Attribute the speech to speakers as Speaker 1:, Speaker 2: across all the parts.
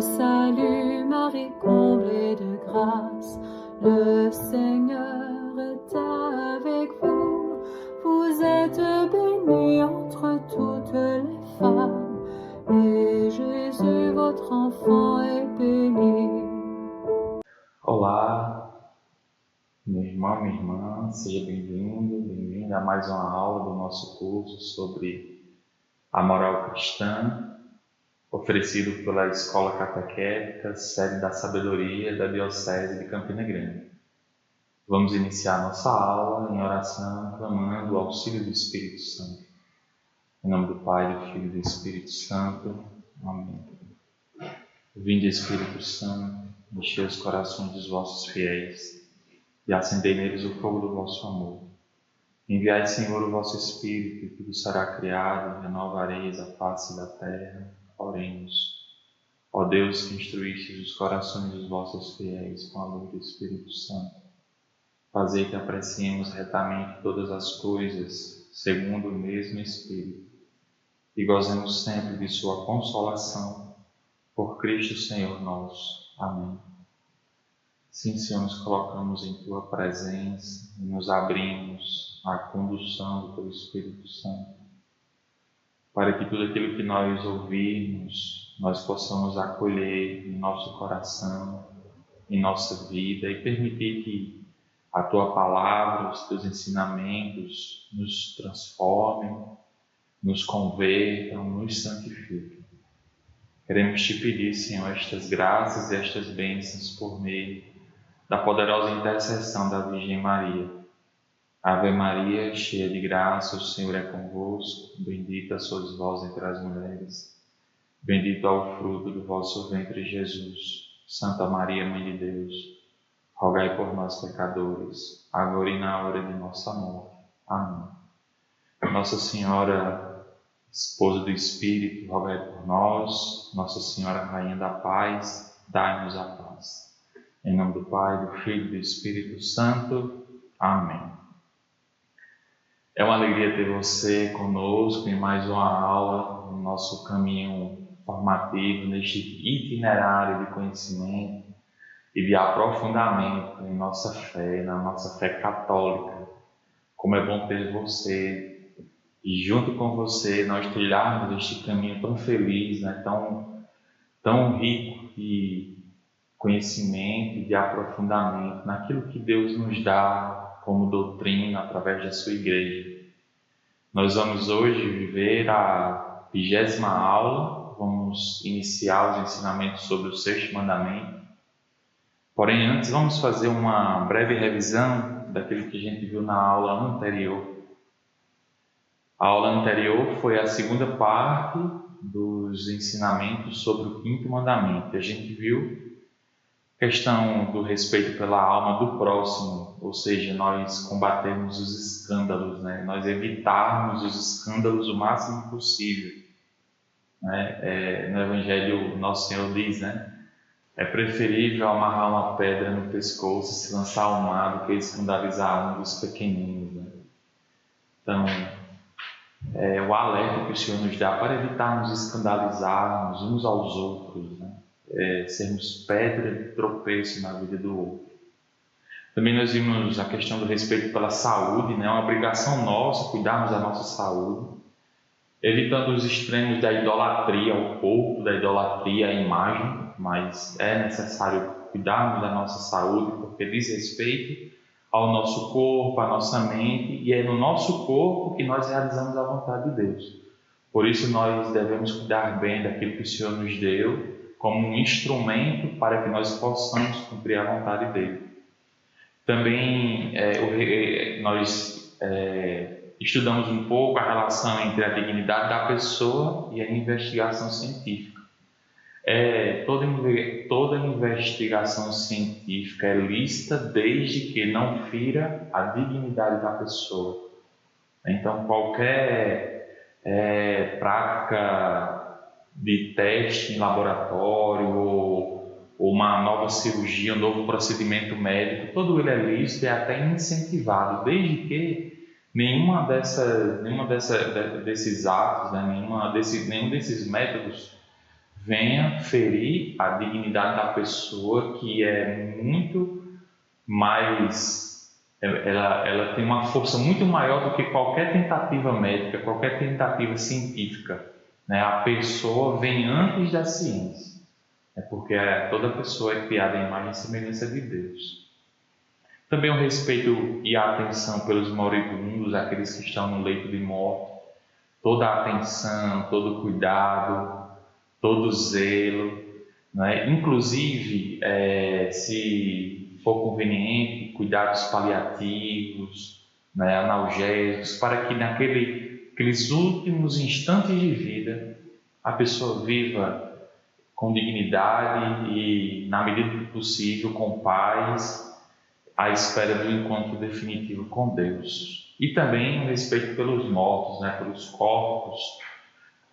Speaker 1: salue Marie, comblée de grâce, le Seigneur est avec vous. Vous êtes bénie entre toutes les femmes, et Jésus, votre enfant, est béni.
Speaker 2: Olá, meu irmão, minha irmã, seja bem-vindo, bem-vinda a mais uma aula do nosso curso sobre a moral cristã, oferecido pela Escola Catequética, sede da Sabedoria da Diocese de Campina Grande. Vamos iniciar nossa aula em oração, clamando o auxílio do Espírito Santo. Em nome do Pai, do Filho e do Espírito Santo. Amém. Vinde, Espírito Santo, enchei os corações dos vossos fiéis e acendei neles o fogo do vosso amor. Enviai, Senhor, o vosso Espírito, e tudo será criado, e renovareis a face da terra. Oremos. Ó Deus, que instruístes os corações dos vossos fiéis com a luz do Espírito Santo, fazei que apreciemos retamente todas as coisas, segundo o mesmo Espírito, e gozemos sempre de sua consolação, por Cristo Senhor nosso. Amém. Sim, Senhor, nos colocamos em Tua presença e nos abrimos à condução do Teu Espírito Santo, para que tudo aquilo que nós ouvirmos, nós possamos acolher em nosso coração, em nossa vida, e permitir que a Tua palavra, os Teus ensinamentos nos transformem, nos convertam, nos santifiquem. Queremos Te pedir, Senhor, estas graças e estas bênçãos por meio da poderosa intercessão da Virgem Maria. Ave Maria, cheia de graça, o Senhor é convosco, bendita sois vós entre as mulheres, bendito é o fruto do vosso ventre, Jesus. Santa Maria, Mãe de Deus, rogai por nós, pecadores, agora e na hora de nossa morte. Amém. Nossa Senhora, Esposa do Espírito, rogai por nós. Nossa Senhora, Rainha da Paz, dai-nos a paz. Em nome do Pai, do Filho e do Espírito Santo. Amém. É uma alegria ter você conosco em mais uma aula no nosso caminho formativo, neste itinerário de conhecimento e de aprofundamento em nossa fé, na nossa fé católica. Como é bom ter você e junto com você nós trilharmos este caminho tão feliz, né? tão rico de conhecimento e de aprofundamento naquilo que Deus nos dá como doutrina através da sua igreja. Nós vamos hoje viver a 20ª aula, vamos iniciar os ensinamentos sobre o 6º mandamento. Porém, antes vamos fazer uma breve revisão daquilo que a gente viu na aula anterior. A aula anterior foi a segunda parte dos ensinamentos sobre o 5º mandamento. A gente viu a questão do respeito pela alma do próximo, ou seja, nós combatermos os escândalos, né? Nós evitarmos os escândalos o máximo possível. Né? No Evangelho, Nosso Senhor diz, né? É preferível amarrar uma pedra no pescoço e se lançar ao mar do que escandalizar um dos pequeninos. Né? Então, o alerta que o Senhor nos dá para evitarmos escandalizarmos uns aos outros, né? Sermos pedra de tropeço na vida do outro. Também nós vimos a questão do respeito pela saúde, né? É uma obrigação nossa cuidarmos da nossa saúde, evitando os extremos da idolatria ao corpo, da idolatria à imagem, mas é necessário cuidarmos da nossa saúde porque diz respeito ao nosso corpo, à nossa mente, e é no nosso corpo que nós realizamos a vontade de Deus. Por isso nós devemos cuidar bem daquilo que o Senhor nos deu como um instrumento para que nós possamos cumprir a vontade dele. Também nós estudamos um pouco a relação entre a dignidade da pessoa e a investigação científica. Toda investigação científica é lícita desde que não fira a dignidade da pessoa. Então, qualquer prática de teste em laboratório ou uma nova cirurgia, um novo procedimento médico, todo ele é lícito e até incentivado, desde que nenhum desses atos, né, nenhum desses métodos venha ferir a dignidade da pessoa, que é muito mais, ela tem uma força muito maior do que qualquer tentativa médica, qualquer tentativa científica, né? A pessoa vem antes da ciência, porque toda pessoa é criada em imagem e semelhança de Deus. Também o respeito e a atenção pelos moribundos, aqueles que estão no leito de morte, toda a atenção, todo o cuidado, todo o zelo, né? Inclusive, se for conveniente, cuidados paliativos, né? Analgésicos, para que naqueles últimos instantes de vida a pessoa viva com dignidade e, na medida do possível, com paz, à espera do encontro definitivo com Deus. E também o respeito pelos mortos, né? Pelos corpos,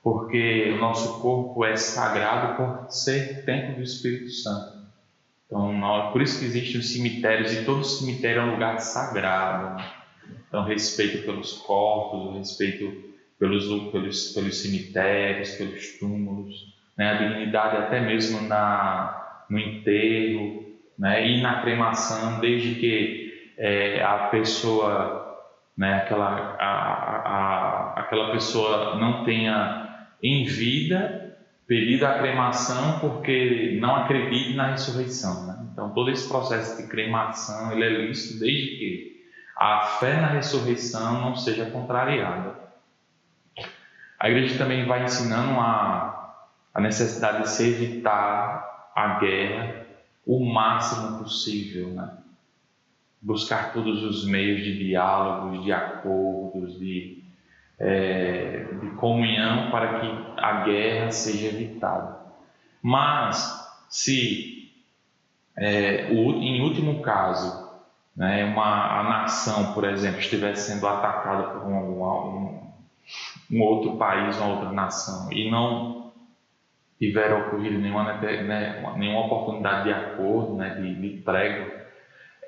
Speaker 2: porque o nosso corpo é sagrado por ser templo do Espírito Santo. Então, por isso que existem os cemitérios, e todo cemitério é um lugar sagrado. Então, respeito pelos corpos, respeito pelos cemitérios, pelos túmulos, né? A dignidade até mesmo no enterro, né? E na cremação, desde que a pessoa, né? Aquela pessoa não tenha em vida pedido a cremação porque não acredita na ressurreição, né? Então, todo esse processo de cremação ele é lícito desde que a fé na ressurreição não seja contrariada. A igreja também vai ensinando a necessidade de se evitar a guerra o máximo possível, né? Buscar todos os meios de diálogos, de acordos, de comunhão para que a guerra seja evitada. Mas, se em último caso, né, a nação, por exemplo, estivesse sendo atacada por um outro país, uma outra nação, e não tiver ocorrido nenhuma oportunidade de acordo, né, de trégua,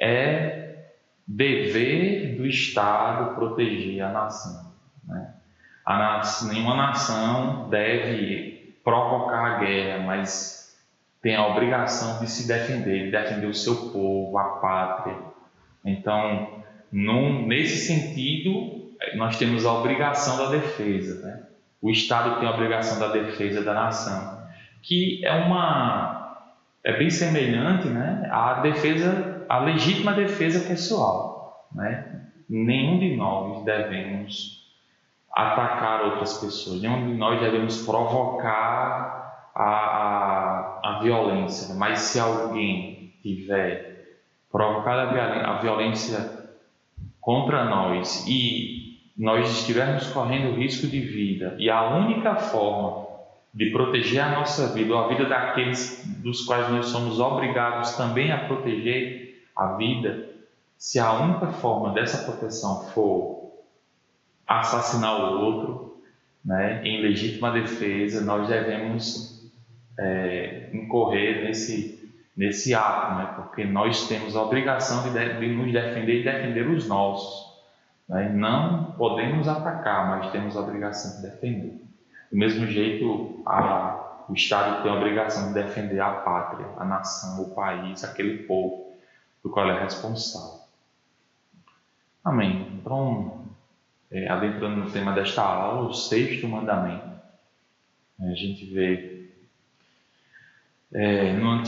Speaker 2: é dever do Estado proteger a nação, né? Nenhuma nação deve provocar a guerra, mas tem a obrigação de se defender, de defender o seu povo, a pátria. Então, nesse sentido, nós temos a obrigação da defesa, né? O Estado tem a obrigação da defesa da nação, que é bem semelhante, né, à legítima defesa pessoal, né? Nenhum de nós devemos atacar outras pessoas, nenhum de nós devemos provocar a violência, mas se alguém tiver provocado a violência contra nós e nós estivermos correndo risco de vida, e a única forma de proteger a nossa vida, ou a vida daqueles dos quais nós somos obrigados também a proteger a vida, se a única forma dessa proteção for assassinar o outro, né, em legítima defesa, nós devemos incorrer nesse ato, né, porque nós temos a obrigação de nos defender e defender os nossos, né? Não podemos atacar, mas temos a obrigação de defender. Do mesmo jeito, o Estado tem a obrigação de defender a pátria, a nação, o país, aquele povo do qual é responsável. Amém. Então, adentrando no tema desta aula, o sexto mandamento. A gente vê no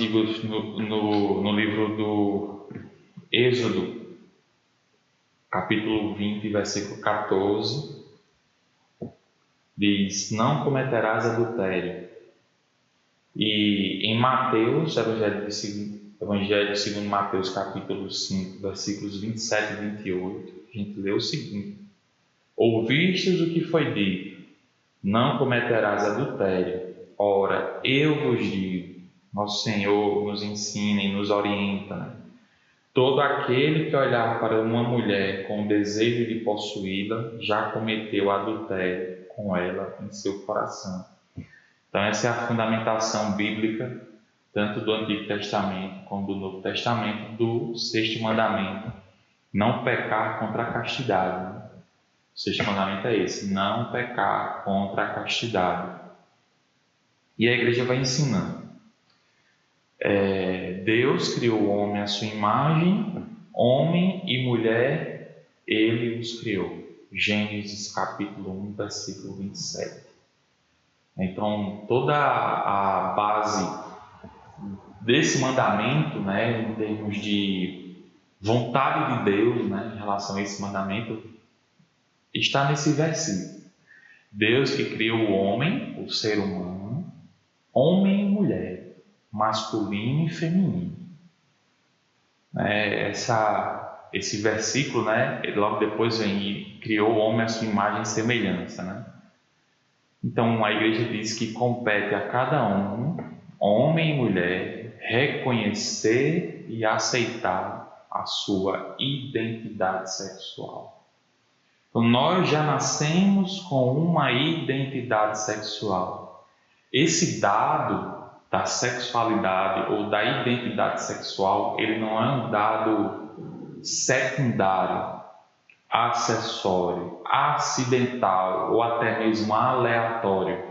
Speaker 2: livro do Êxodo, capítulo 20, versículo 14, diz: não cometerás adultério. E em Mateus, Evangelho segundo Mateus, capítulo 5, versículos 27 e 28, a gente lê o seguinte: ouvistes o que foi dito, não cometerás adultério. Ora, eu vos digo, nosso Senhor nos ensina e nos orienta, né? Todo aquele que olhar para uma mulher com o desejo de possuí-la, já cometeu adultério com ela em seu coração. Então, essa é a fundamentação bíblica, tanto do Antigo Testamento como do Novo Testamento, do sexto mandamento: não pecar contra a castidade. O sexto mandamento é esse: não pecar contra a castidade. E a igreja vai ensinando. Deus criou o homem à sua imagem, homem e mulher, Ele os criou. Gênesis capítulo 1, versículo 27. Então, toda a base desse mandamento, né, em termos de vontade de Deus, né, em relação a esse mandamento, está nesse versículo. Deus que criou o homem, o ser humano, homem e mulher, masculino e feminino. Esse versículo, né, logo depois vem e criou o homem à sua imagem e semelhança, né? Então a igreja diz que compete a cada um, homem e mulher, reconhecer e aceitar a sua identidade sexual. Então nós já nascemos com uma identidade sexual. Esse dado da sexualidade ou da identidade sexual, ele não é um dado secundário, acessório, acidental ou até mesmo aleatório.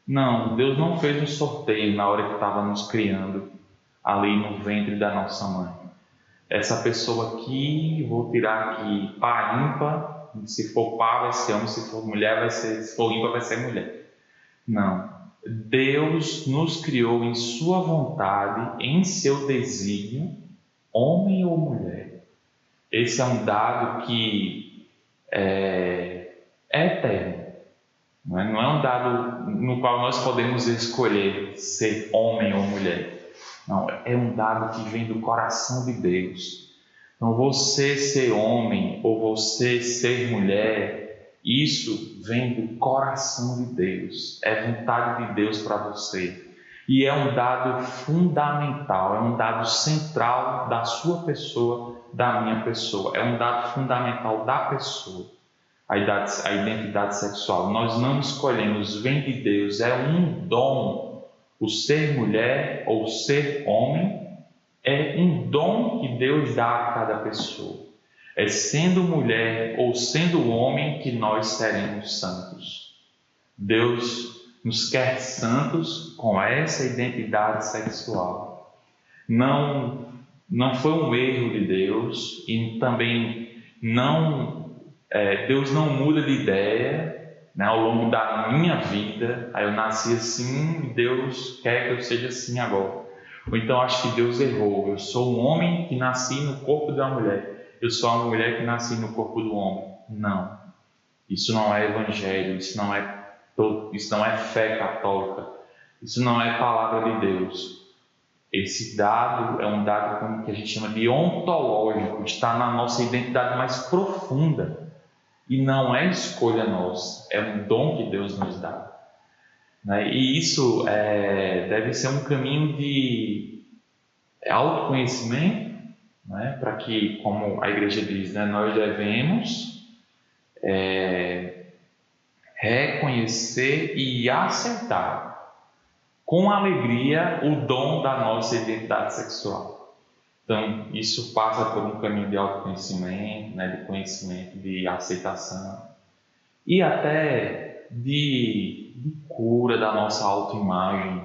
Speaker 2: Não, Deus não fez um sorteio na hora que estava nos criando ali no ventre da nossa mãe. Essa pessoa aqui, vou tirar aqui par ímpar, se for par vai ser homem, se for mulher vai ser, se for ímpar vai ser mulher. Não. Deus nos criou em sua vontade, em seu desígnio, homem ou mulher. Esse é um dado que é eterno. Não é um dado no qual nós podemos escolher ser homem ou mulher. Não, é um dado que vem do coração de Deus. Então, você ser homem ou você ser mulher, isso vem do coração de Deus. É vontade de Deus para você. E é um dado fundamental, é um dado central da sua pessoa, da minha pessoa. É um dado fundamental da pessoa, a identidade sexual. Nós não escolhemos, vem de Deus, é um dom. O ser mulher ou ser homem é um dom que Deus dá a cada pessoa. É sendo mulher ou sendo homem que nós seremos santos. Deus nos quer santos com essa identidade sexual. Não foi um erro de Deus e também Deus não muda de ideia, né, ao longo da minha vida. Aí eu nasci assim e Deus quer que eu seja assim agora. Ou então acho que Deus errou. Eu sou um homem que nasci no corpo de uma mulher. Eu sou uma mulher que nasci no corpo do homem. Não. Isso não é evangelho. Isso não é fé católica. Isso não é palavra de Deus. Esse dado é um dado que a gente chama de ontológico. Está na nossa identidade mais profunda. E não é escolha nossa. É um dom que Deus nos dá. E isso deve ser um caminho de autoconhecimento, né? Para que, como a igreja diz, né, nós devemos reconhecer e aceitar com alegria o dom da nossa identidade sexual. Então, isso passa por um caminho de autoconhecimento, né, de conhecimento, de aceitação e até de cura da nossa autoimagem,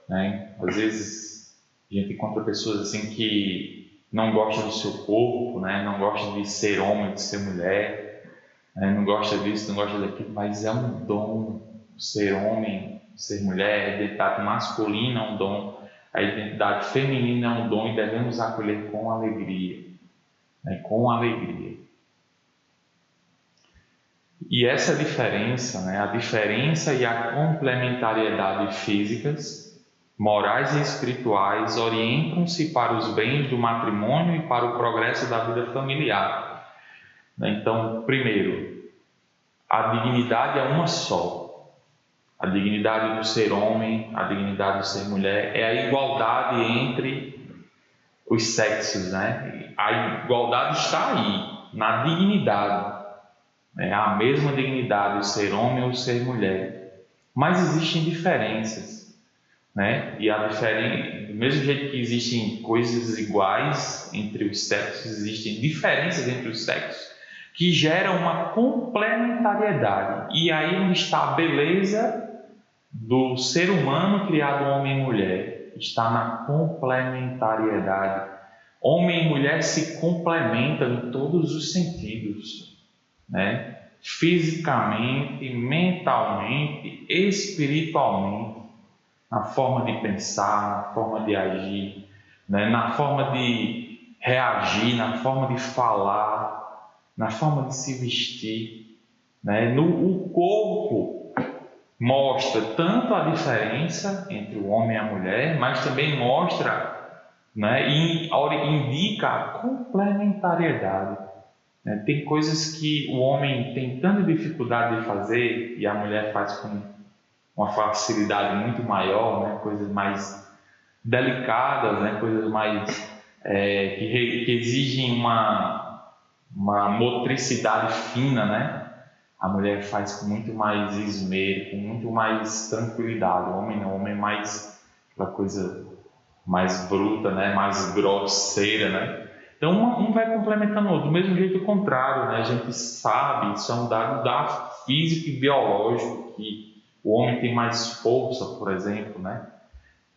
Speaker 2: né? Às vezes a gente encontra pessoas assim que não gostam do seu corpo, né? Não gostam de ser homem, de ser mulher, né? Não gosta disso, não gosta daquilo, mas é um dom ser homem, ser mulher. A identidade masculina é um dom, a identidade feminina é um dom e devemos acolher com alegria, né? Com alegria. E essa diferença, né, a diferença e a complementariedade físicas, morais e espirituais orientam-se para os bens do matrimônio e para o progresso da vida familiar. Então, primeiro, a dignidade é uma só. A dignidade do ser homem, a dignidade do ser mulher, é a igualdade entre os sexos, né? A igualdade está aí, na dignidade. É a mesma dignidade de ser homem ou ser mulher, mas existem diferenças, né? E do mesmo jeito que existem coisas iguais entre os sexos, existem diferenças entre os sexos que geram uma complementariedade. E aí onde está a beleza do ser humano criado homem e mulher está na complementariedade. Homem e mulher se complementam em todos os sentidos, né? Fisicamente, mentalmente, espiritualmente, na forma de pensar, na forma de agir, né? Na forma de reagir, na forma de falar, na forma de se vestir, né? O corpo mostra tanto a diferença entre o homem e a mulher, mas também mostra, né, e indica a complementariedade. Né? Tem coisas que o homem tem tanta dificuldade de fazer e a mulher faz com uma facilidade muito maior, né? Coisas mais delicadas, né? Coisas mais que exigem uma motricidade fina, né? A mulher faz com muito mais esmero, com muito mais tranquilidade. O homem não, o homem é mais aquela coisa mais bruta, né? Mais grosseira, né? Então um vai complementando o outro, do mesmo jeito o contrário, né? A gente sabe, isso é um dado físico e biológico, que o homem tem mais força, por exemplo, né?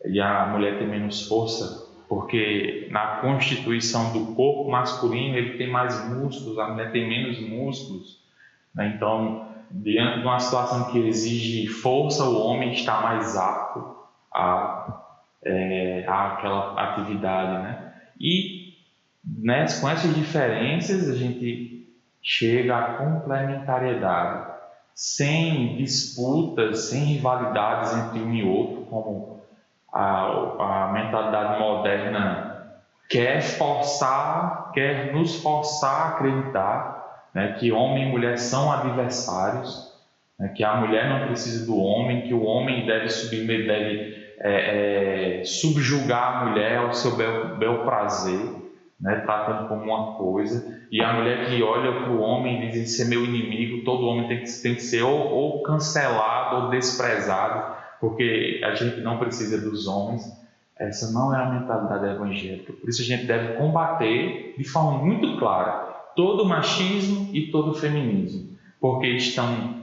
Speaker 2: E a mulher tem menos força, porque na constituição do corpo masculino ele tem mais músculos, a mulher tem menos músculos, né? Então, diante de uma situação que exige força, o homem está mais apto àquela atividade, né? E com essas diferenças a gente chega à complementariedade, sem disputas, sem rivalidades entre um e outro, como a mentalidade moderna quer nos forçar a acreditar, né, que homem e mulher são adversários, né, que a mulher não precisa do homem, que o homem deve subjugar a mulher ao seu bel prazer, né, tratando como uma coisa, e a mulher que olha para o homem e diz: esse é meu inimigo, todo homem tem que ser ou cancelado ou desprezado, porque a gente não precisa dos homens. Essa não é a mentalidade evangélica. Por isso a gente deve combater de forma muito clara todo o machismo e todo o feminismo, porque estão indo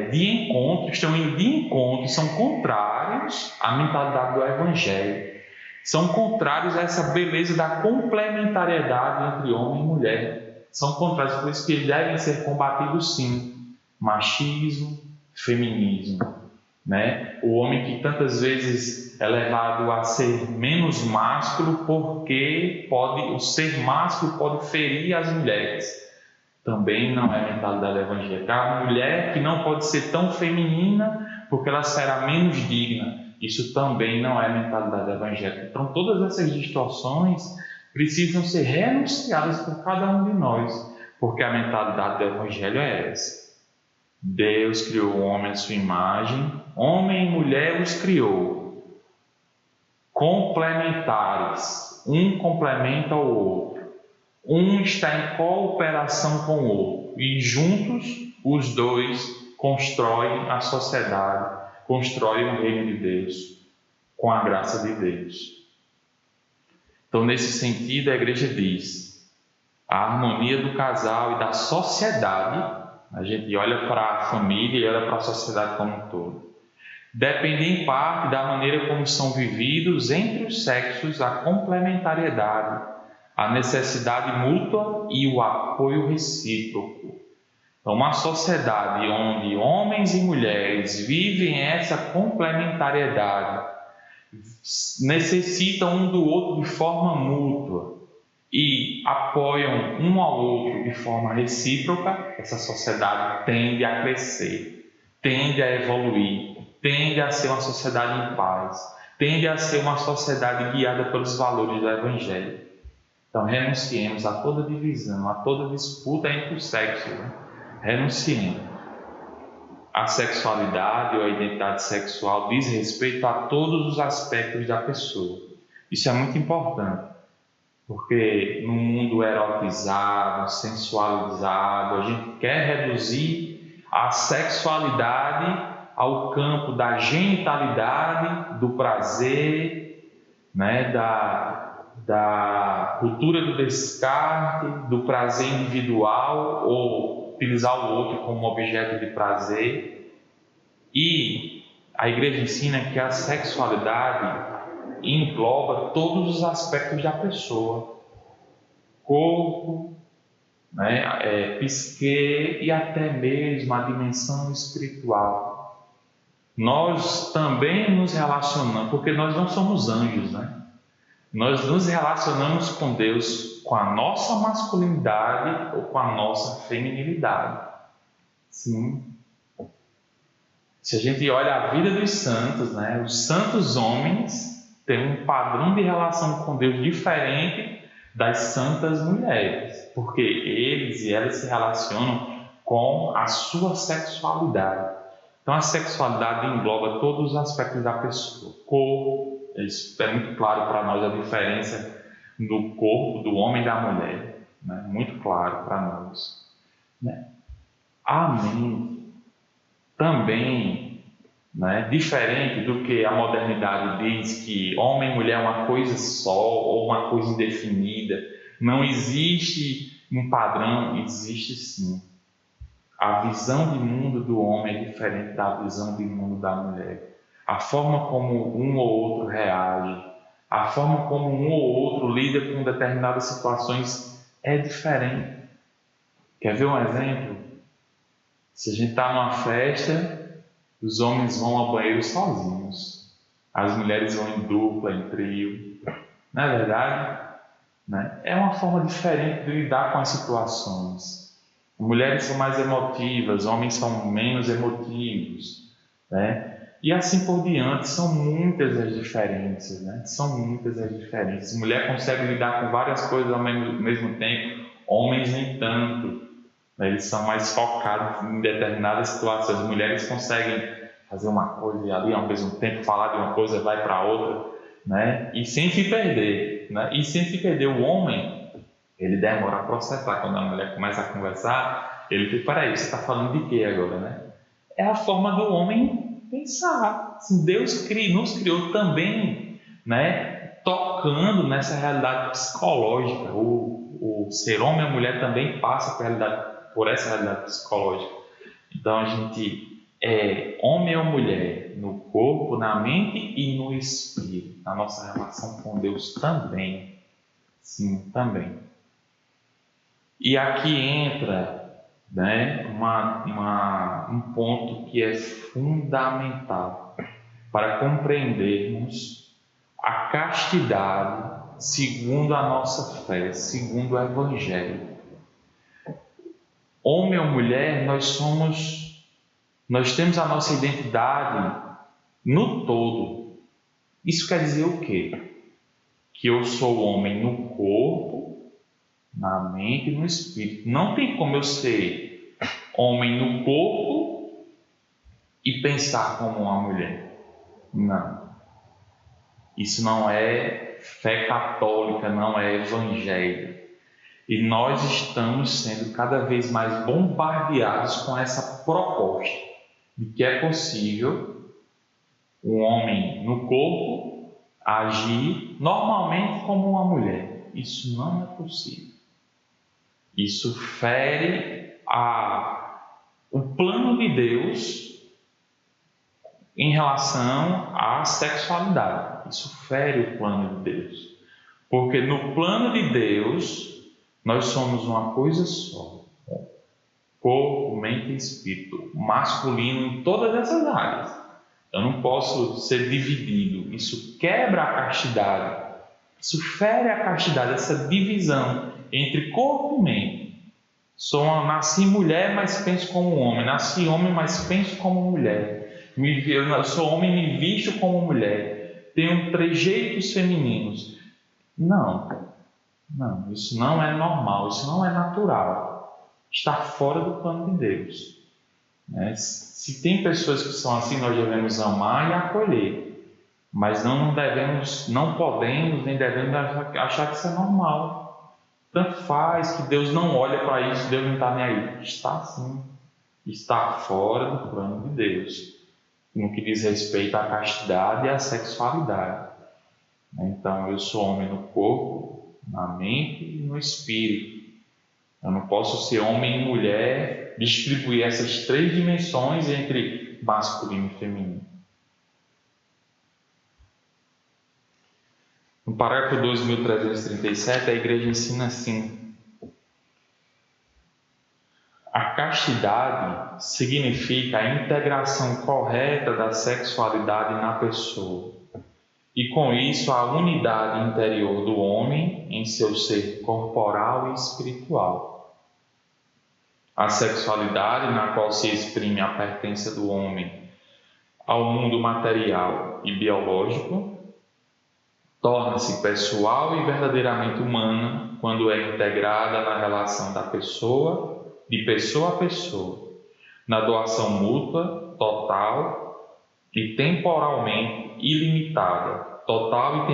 Speaker 2: de encontro, são contrários à mentalidade do evangelho, são contrários a essa beleza da complementariedade entre homem e mulher, são contrários, por isso que eles devem ser combatidos sim. Machismo, feminismo, né? O homem que tantas vezes é levado a ser menos másculo porque o ser másculo pode ferir as mulheres. Também não é mentalidade evangélica. A mulher que não pode ser tão feminina porque ela será menos digna. Isso também não é mentalidade evangélica. Então todas essas distorções precisam ser renunciadas por cada um de nós, porque a mentalidade do evangelho é essa. Deus criou o homem à sua imagem, homem e mulher os criou, complementares, um complementa o outro, um está em cooperação com o outro, e juntos os dois constroem a sociedade, constroem o reino de Deus, com a graça de Deus. Então, nesse sentido, a igreja diz: a harmonia do casal e da sociedade, a gente olha para a família e olha para a sociedade como um todo, depende em parte da maneira como são vividos entre os sexos a complementariedade, a necessidade mútua e o apoio recíproco. Então, uma sociedade onde homens e mulheres vivem essa complementariedade, necessitam um do outro de forma mútua e apoiam um ao outro de forma recíproca, essa sociedade tende a crescer, tende a evoluir, tende a ser uma sociedade em paz, tende a ser uma sociedade guiada pelos valores do Evangelho. Então, renunciemos a toda divisão, a toda disputa entre os sexos, né? Renunciemos. A sexualidade ou a identidade sexual diz respeito a todos os aspectos da pessoa. Isso é muito importante, porque no mundo erotizado, sensualizado, a gente quer reduzir a sexualidade ao campo da genitalidade, do prazer, né, da cultura do descarte, do prazer individual ou utilizar o outro como objeto de prazer, e a igreja ensina que a sexualidade engloba todos os aspectos da pessoa: corpo, né, psique e até mesmo a dimensão espiritual. Nós também nos relacionamos, porque nós não somos anjos, né? Nós nos relacionamos com Deus com a nossa masculinidade ou com a nossa feminilidade. Sim. Se a gente olha a vida dos santos, né, os santos homens têm um padrão de relação com Deus diferente das santas mulheres, porque eles e elas se relacionam com a sua sexualidade. Então a sexualidade engloba todos os aspectos da pessoa. Corpo, isso é muito claro para nós a diferença do corpo do homem e da mulher, né? Muito claro para nós, né? A mente também, né, diferente do que a modernidade diz que homem e mulher é uma coisa só ou uma coisa indefinida. Não existe um padrão, existe sim. A visão de mundo do homem é diferente da visão de mundo da mulher. A forma como um ou outro reage, a forma como um ou outro lida com determinadas situações é diferente. Quer ver um exemplo? Se a gente está numa festa, os homens vão ao banheiro sozinhos, as mulheres vão em dupla, em trio. Não é verdade? Né? É uma forma diferente de lidar com as situações. Mulheres são mais emotivas, homens são menos emotivos, né? E assim por diante. São muitas as diferenças, né? São muitas as diferenças. Mulher consegue lidar com várias coisas ao mesmo tempo, homens nem tanto. Eles são mais focados em determinadas situações. As mulheres conseguem fazer uma coisa e ali ao mesmo tempo falar de uma coisa, vai para outra, né? E sem se perder, né? E sem se perder. O homem, ele demora a processar. Quando a mulher começa a conversar, ele fica: peraí, você está falando de quê agora, né? É a forma do homem pensar. Assim, Deus nos criou também, né, tocando nessa realidade psicológica. O ser homem e a mulher também passa por essa realidade psicológica. Então a gente é homem ou mulher no corpo, na mente e no espírito. Na nossa relação com Deus também. Sim, também. E aqui entra, né, um ponto que é fundamental para compreendermos a castidade segundo a nossa fé, segundo o Evangelho. Homem ou mulher, nós temos a nossa identidade no todo. Isso quer dizer o quê? Que eu sou homem no corpo, na mente e no espírito. Não tem como eu ser homem no corpo e pensar como uma mulher. Não. Isso não é fé católica, não é evangelho. E nós estamos sendo cada vez mais bombardeados com essa proposta de que é possível um homem no corpo agir normalmente como uma mulher. Isso não é possível. Isso fere o plano de Deus em relação à sexualidade. Isso fere o plano de Deus. Porque no plano de Deus, nós somos uma coisa só. Corpo, mente e espírito. Masculino em todas essas áreas. Eu não posso ser dividido. Isso quebra a castidade. Isso fere a castidade, essa divisão entre corpo e mente. Nasci mulher, mas penso como homem. Nasci homem, mas penso como mulher. Eu sou homem e me visto como mulher. Tenho trejeitos femininos. Não, isso não é normal, isso não é natural. Está fora do plano de Deus. Né? Se tem pessoas que são assim, nós devemos amar e acolher. Mas não podemos, nem devemos achar que isso é normal. Tanto faz, que Deus não olha para isso, Deus não está nem aí. Está sim. Está fora do plano de Deus, no que diz respeito à castidade e à sexualidade. Então, eu sou homem no corpo, na mente e no espírito. Eu não posso ser homem e mulher, distribuir essas três dimensões entre masculino e feminino. parágrafo 2337, a Igreja ensina assim: a castidade significa a integração correta da sexualidade na pessoa e, com isso, a unidade interior do homem em seu ser corporal e espiritual. A sexualidade, na qual se exprime a pertença do homem ao mundo material e biológico, torna-se pessoal e verdadeiramente humana quando é integrada na relação da pessoa, de pessoa a pessoa, na doação mútua, total e temporalmente ilimitada, total e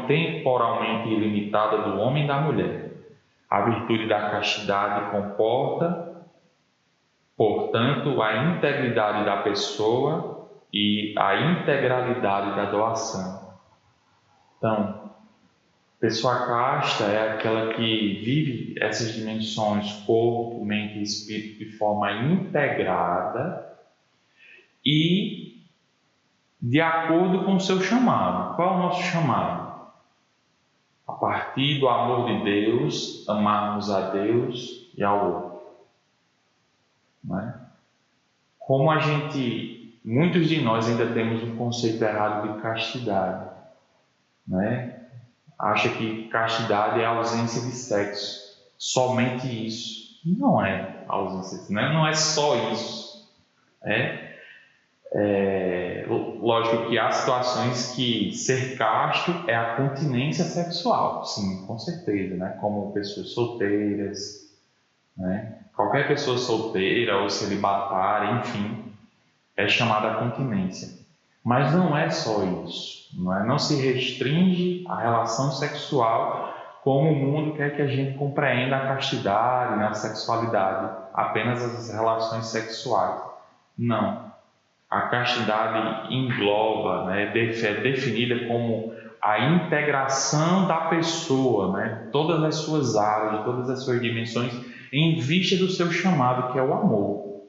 Speaker 2: temporalmente ilimitada do homem e da mulher. A virtude da castidade comporta, portanto, a integridade da pessoa e a integralidade da doação. Então, pessoa casta é aquela que vive essas dimensões, corpo, mente e espírito, de forma integrada e de acordo com o seu chamado. Qual é o nosso chamado? A partir do amor de Deus, amarmos a Deus e ao outro. Não é? Como muitos de nós ainda temos um conceito errado de castidade, né? Acha que castidade é a ausência de sexo, somente isso. Não é ausência, né? Não é só isso. Lógico que há situações que ser casto é a continência sexual, sim, com certeza, né? Como pessoas solteiras, né? Qualquer pessoa solteira ou celibatária, enfim, é chamada continência. Mas não é só isso, não se restringe à relação sexual como o mundo quer que a gente compreenda a castidade, né, a sexualidade, apenas as relações sexuais. Não. A castidade engloba, né, é definida como a integração da pessoa, né, todas as suas áreas, todas as suas dimensões, em vista do seu chamado, que é o amor.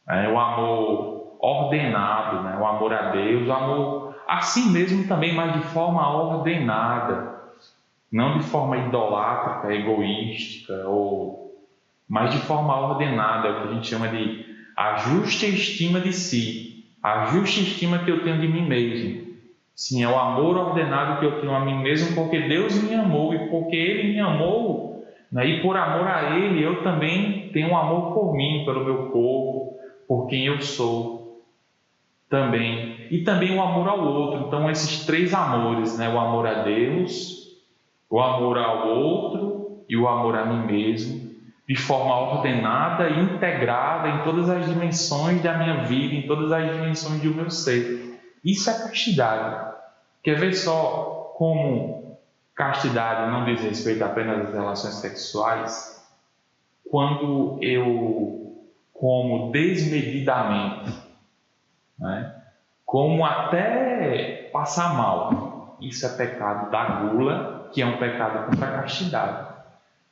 Speaker 2: O amor ordenado, né? O amor a Deus, o amor a si mesmo também, mas de forma ordenada, não de forma idolátrica, egoística, mas de forma ordenada, o que a gente chama de a justa estima de si, a justa estima que eu tenho de mim mesmo. Sim, é o amor ordenado que eu tenho a mim mesmo, porque Deus me amou e porque Ele me amou, né? E por amor a Ele, eu também tenho um amor por mim, pelo meu corpo, por quem eu sou também. E também o amor ao outro. Então, esses três amores, né? O amor a Deus, o amor ao outro e o amor a mim mesmo, de forma ordenada e integrada em todas as dimensões da minha vida, em todas as dimensões do meu ser. Isso é castidade. Quer ver só como castidade não diz respeito apenas às relações sexuais? Quando eu como desmedidamente, né? Como até passar mal, isso é pecado da gula, que é um pecado contra a castidade.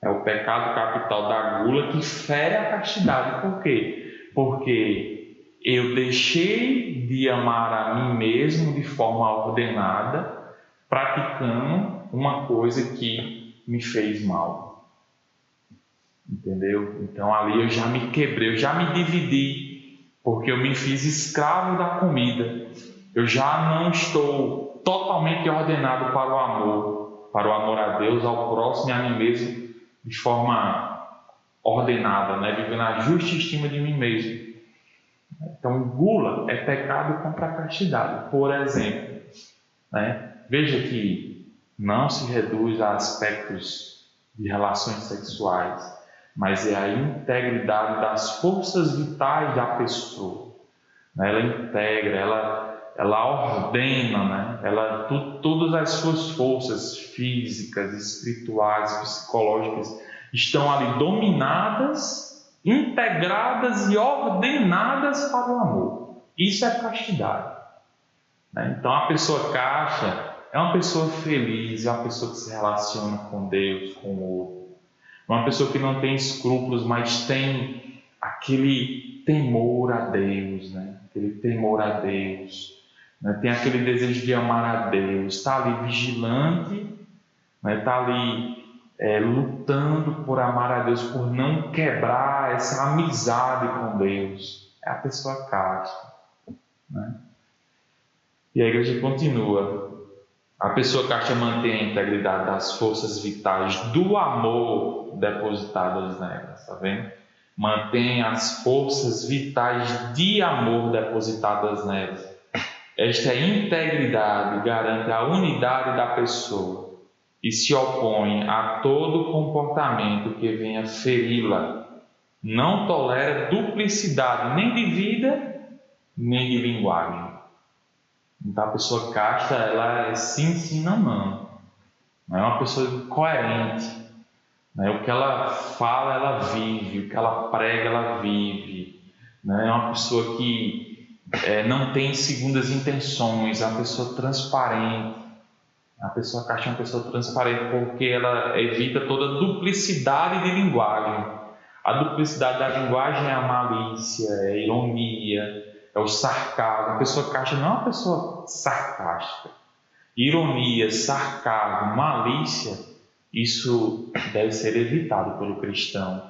Speaker 2: É o pecado capital da gula que fere a castidade. Por quê? Porque eu deixei de amar a mim mesmo de forma ordenada, praticando uma coisa que me fez mal. Entendeu? Então ali eu já me quebrei, eu já me dividi, porque eu me fiz escravo da comida. Eu já não estou totalmente ordenado para o amor a Deus, ao próximo e a mim mesmo, de forma ordenada, né? Vivendo a justa estima de mim mesmo. Então, gula é pecado contra a castidade, por exemplo, né? Veja que não se reduz a aspectos de relações sexuais, mas é a integridade das forças vitais da pessoa. Ela integra, ela ordena, né? Todas as suas forças físicas, espirituais, psicológicas estão ali dominadas, integradas e ordenadas para o amor. Isso é castidade, né? Então a pessoa casta é uma pessoa feliz, é uma pessoa que se relaciona com Deus, com o outro. Uma pessoa que não tem escrúpulos, mas tem aquele temor a Deus, né? Aquele temor a Deus, né? Tem aquele desejo de amar a Deus, está ali vigilante Está ali lutando por amar a Deus, por não quebrar essa amizade com Deus. É a pessoa casta. Né? E a igreja continua. A pessoa casta mantém a integridade das forças vitais do amor depositadas nelas, está vendo? Mantém as forças vitais de amor depositadas nelas. Esta integridade garante a unidade da pessoa e se opõe a todo comportamento que venha feri-la. Não tolera duplicidade nem de vida, nem de linguagem. Então a pessoa casta, ela é sim, sim, não, não. Não é uma pessoa coerente. O que ela fala, ela vive. O que ela prega, ela vive. É uma pessoa que não tem segundas intenções. É uma pessoa transparente. A pessoa casta é uma pessoa transparente porque ela evita toda duplicidade de linguagem. A duplicidade da linguagem é a malícia, é a ironia, é o sarcasmo. A pessoa casta não é uma pessoa sarcástica. Ironia, sarcasmo, malícia, isso deve ser evitado pelo cristão,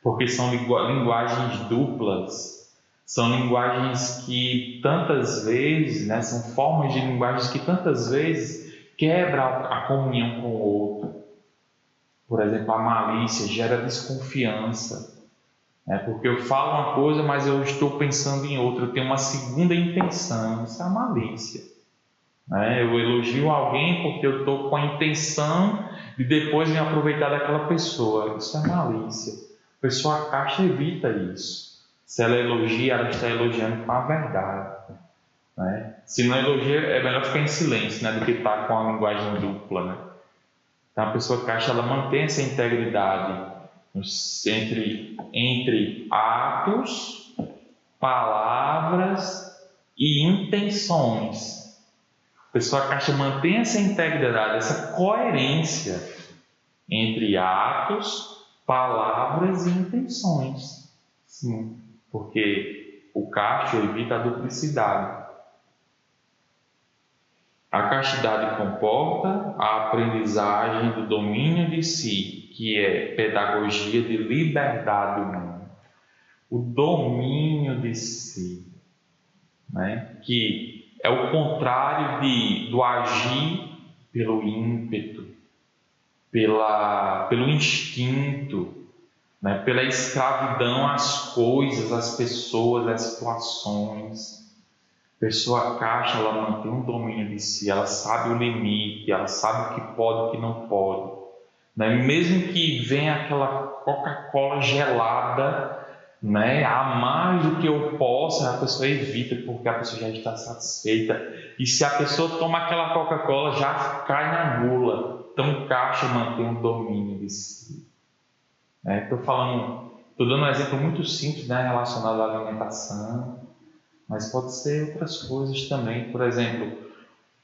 Speaker 2: porque são linguagens duplas, são linguagens que tantas vezes, são formas de linguagens que tantas vezes quebram a comunhão com o outro. Por exemplo, a malícia gera desconfiança. Porque eu falo uma coisa, mas eu estou pensando em outra, eu tenho uma segunda intenção. Isso é a malícia. Eu elogio alguém porque eu estou com a intenção de depois me aproveitar daquela pessoa. Isso é malícia. A pessoa casta evita isso. Se ela elogia, ela está elogiando com a verdade. Se não elogia, é melhor ficar em silêncio, do que estar com a linguagem dupla. Então a pessoa casta, ela mantém essa integridade entre atos, palavras e intenções. A pessoa casta mantém essa integridade, essa coerência entre atos, palavras e intenções. Sim, porque o casto evita a duplicidade. A castidade comporta a aprendizagem do domínio de si, que é pedagogia de liberdade humana. O domínio de si, que é o contrário do agir pelo ímpeto, pelo instinto, pela escravidão às coisas, às pessoas, às situações. A pessoa casta, ela mantém um domínio de si, ela sabe o limite, ela sabe o que pode e o que não pode. Mesmo que venha aquela Coca-Cola gelada, a mais do que eu possa, a pessoa evita, porque a pessoa já está satisfeita. E se a pessoa toma aquela Coca-Cola, já cai na gula. Então, caixa mantém um domínio de si. Estou dando um exemplo muito simples, relacionado à alimentação, mas pode ser outras coisas também. Por exemplo,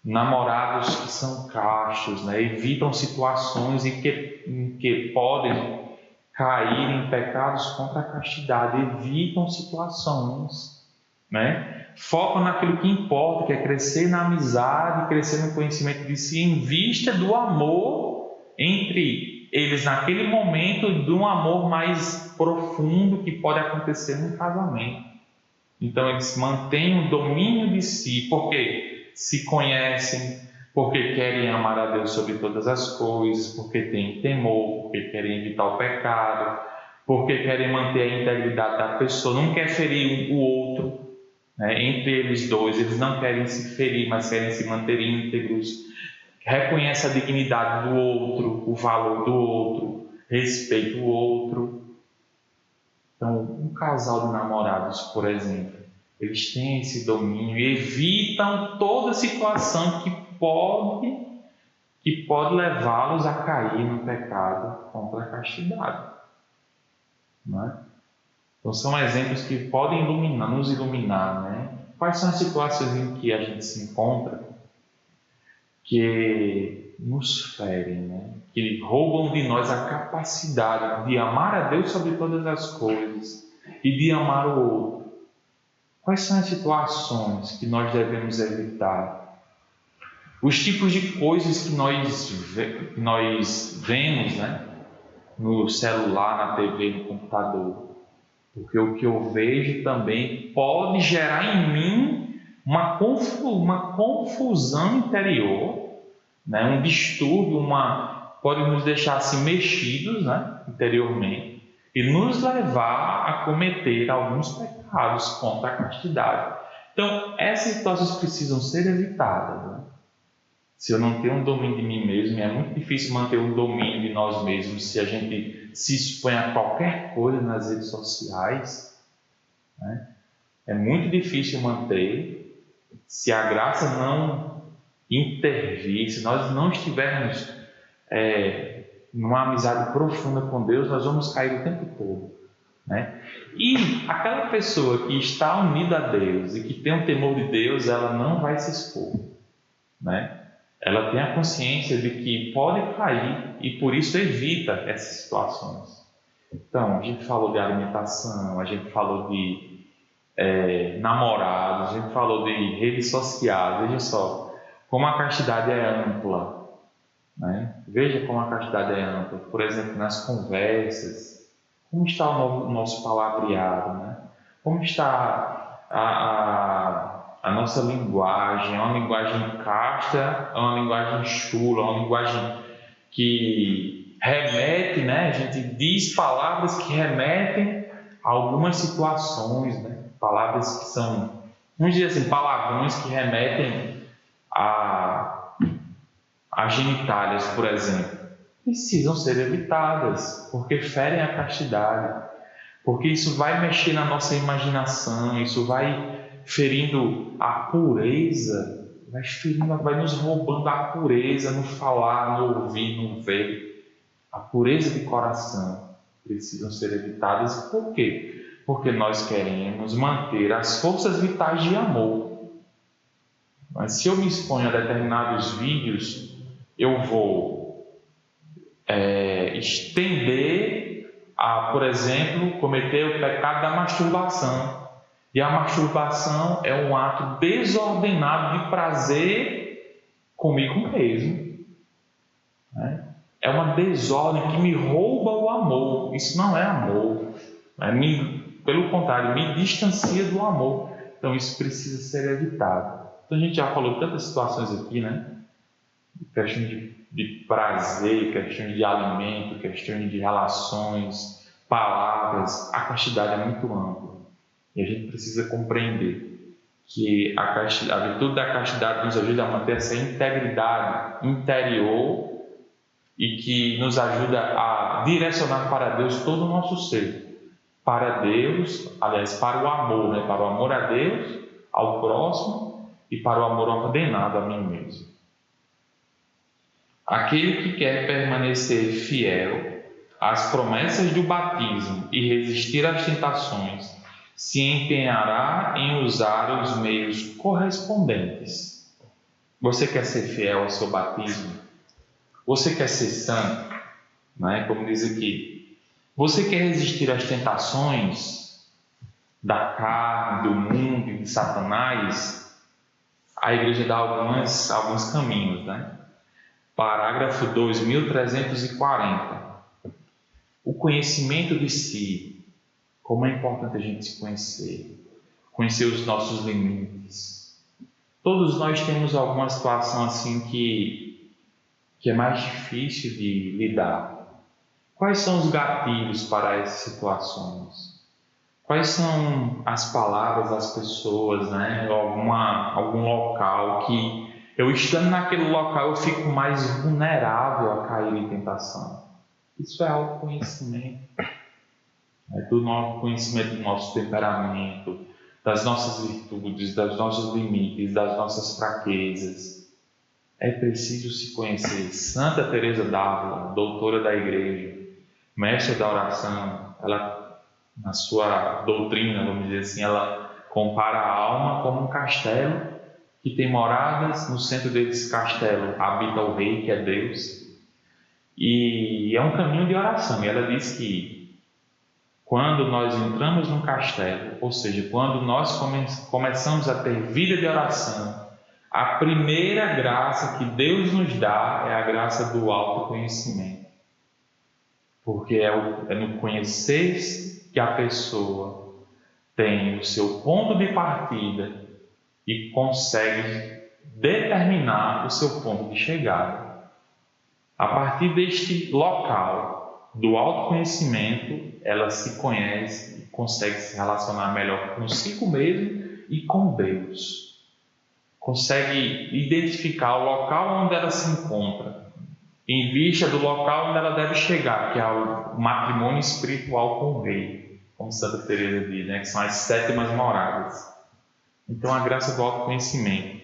Speaker 2: namorados que são castos, evitam situações em que podem cair em pecados contra a castidade, evitam situações, focam naquilo que importa, que é crescer na amizade, crescer no conhecimento de si, em vista do amor entre eles naquele momento, de um amor mais profundo que pode acontecer no casamento. Então eles mantêm o domínio de si, porque se conhecem, porque querem amar a Deus sobre todas as coisas, porque têm temor, porque querem evitar o pecado, porque querem manter a integridade da pessoa, não quer ferir o outro, entre eles dois, eles não querem se ferir, mas querem se manter íntegros, reconhece a dignidade do outro, o valor do outro, respeita o outro. Então, um casal de namorados, por exemplo, eles têm esse domínio e evitam toda situação que pode levá-los a cair no pecado contra a castidade. Então, são exemplos que podem nos iluminar. Quais são as situações em que a gente se encontra que nos ferem, que roubam de nós a capacidade de amar a Deus sobre todas as coisas e de amar o outro? Quais são as situações que nós devemos evitar? Os tipos de coisas que nós vemos, né, no celular, na TV, no computador. Porque o que eu vejo também pode gerar em mim uma confusão interior, né, um distúrbio, pode nos deixar assim mexidos, né, interiormente, e nos levar a cometer alguns pecados contra a castidade. Então, essas situações precisam ser evitadas, né? Se eu não tenho um domínio de mim mesmo, é muito difícil manter um domínio de nós mesmos se a gente se expõe a qualquer coisa nas redes sociais, né? É muito difícil manter se a graça não intervir, se nós não estivermos numa amizade profunda com Deus, nós vamos cair o tempo todo, né? E aquela pessoa que está unida a Deus e que tem o temor de Deus, ela não vai se expor, né? Ela tem a consciência de que pode cair e por isso evita essas situações. Então, a gente falou de alimentação, a gente falou de namorados, a gente falou de redes sociais. Veja só como a castidade é ampla, né? Veja como a castidade é ampla. Por exemplo, nas conversas, como está o nosso palavreado, né? Como está a nossa linguagem? É uma linguagem casta, é uma linguagem chula, é uma linguagem que remete, né? A gente diz palavras que remetem a algumas situações, né? Palavras que são, vamos dizer assim, palavrões que remetem a genitálias, por exemplo, precisam ser evitadas, porque ferem a castidade, porque isso vai mexer na nossa imaginação, isso vai ferindo a pureza, vai nos roubando a pureza no falar, no ouvir, no ver. A pureza de coração precisam ser evitadas. Por quê? Porque nós queremos manter as forças vitais de amor. Mas se eu me exponho a determinados vídeos, eu vou estender a, por exemplo, cometer o pecado da masturbação. E a masturbação é um ato desordenado de prazer comigo mesmo, né? É uma desordem que me rouba o amor. Isso não é amor, pelo contrário, me distancia do amor. Então isso precisa ser evitado. Então a gente já falou tantas situações aqui, né? Questões de prazer, questões de alimento, questões de relações, palavras. A castidade é muito ampla. E a gente precisa compreender que a virtude da castidade nos ajuda a manter essa integridade interior e que nos ajuda a direcionar para Deus todo o nosso ser. Para Deus, aliás, para o amor, né? Para o amor a Deus, ao próximo e para o amor ordenado a mim mesmo. Aquele que quer permanecer fiel às promessas do batismo e resistir às tentações se empenhará em usar os meios correspondentes. Você quer ser fiel ao seu batismo? Você quer ser santo? Né? Como diz aqui. Você quer resistir às tentações da carne, do mundo e de Satanás? A igreja dá alguns caminhos, né? Parágrafo 2340. O conhecimento de si. Como é importante a gente se conhecer os nossos limites. Todos nós temos alguma situação assim que é mais difícil de lidar. Quais são os gatilhos para essas situações? Quais são as palavras das pessoas, né? Algum local que eu estando naquele local eu fico mais vulnerável a cair em tentação. Isso é autoconhecimento. É do nosso conhecimento do nosso temperamento, das nossas virtudes, dos nossos limites, das nossas fraquezas. É preciso se conhecer. Santa Teresa d'Ávila, doutora da Igreja, mestra da oração, ela, na sua doutrina, vamos dizer assim, ela compara a alma como um castelo que tem moradas. No centro desse castelo habita o rei, que é Deus, e é um caminho de oração. E ela diz que quando nós entramos num castelo, ou seja, quando nós começamos a ter vida de oração, A primeira graça que Deus nos dá é a graça do autoconhecimento. Porque é no conhecer que a pessoa tem o seu ponto de partida e consegue determinar o seu ponto de chegada. A partir deste local do autoconhecimento, ela se conhece e consegue se relacionar melhor consigo mesmo e com Deus. Consegue identificar o local onde ela se encontra, em vista do local onde ela deve chegar, que é o matrimônio espiritual com o Rei, como Santa Teresa diz, né? Que são as 7 moradas. Então, a graça do autoconhecimento.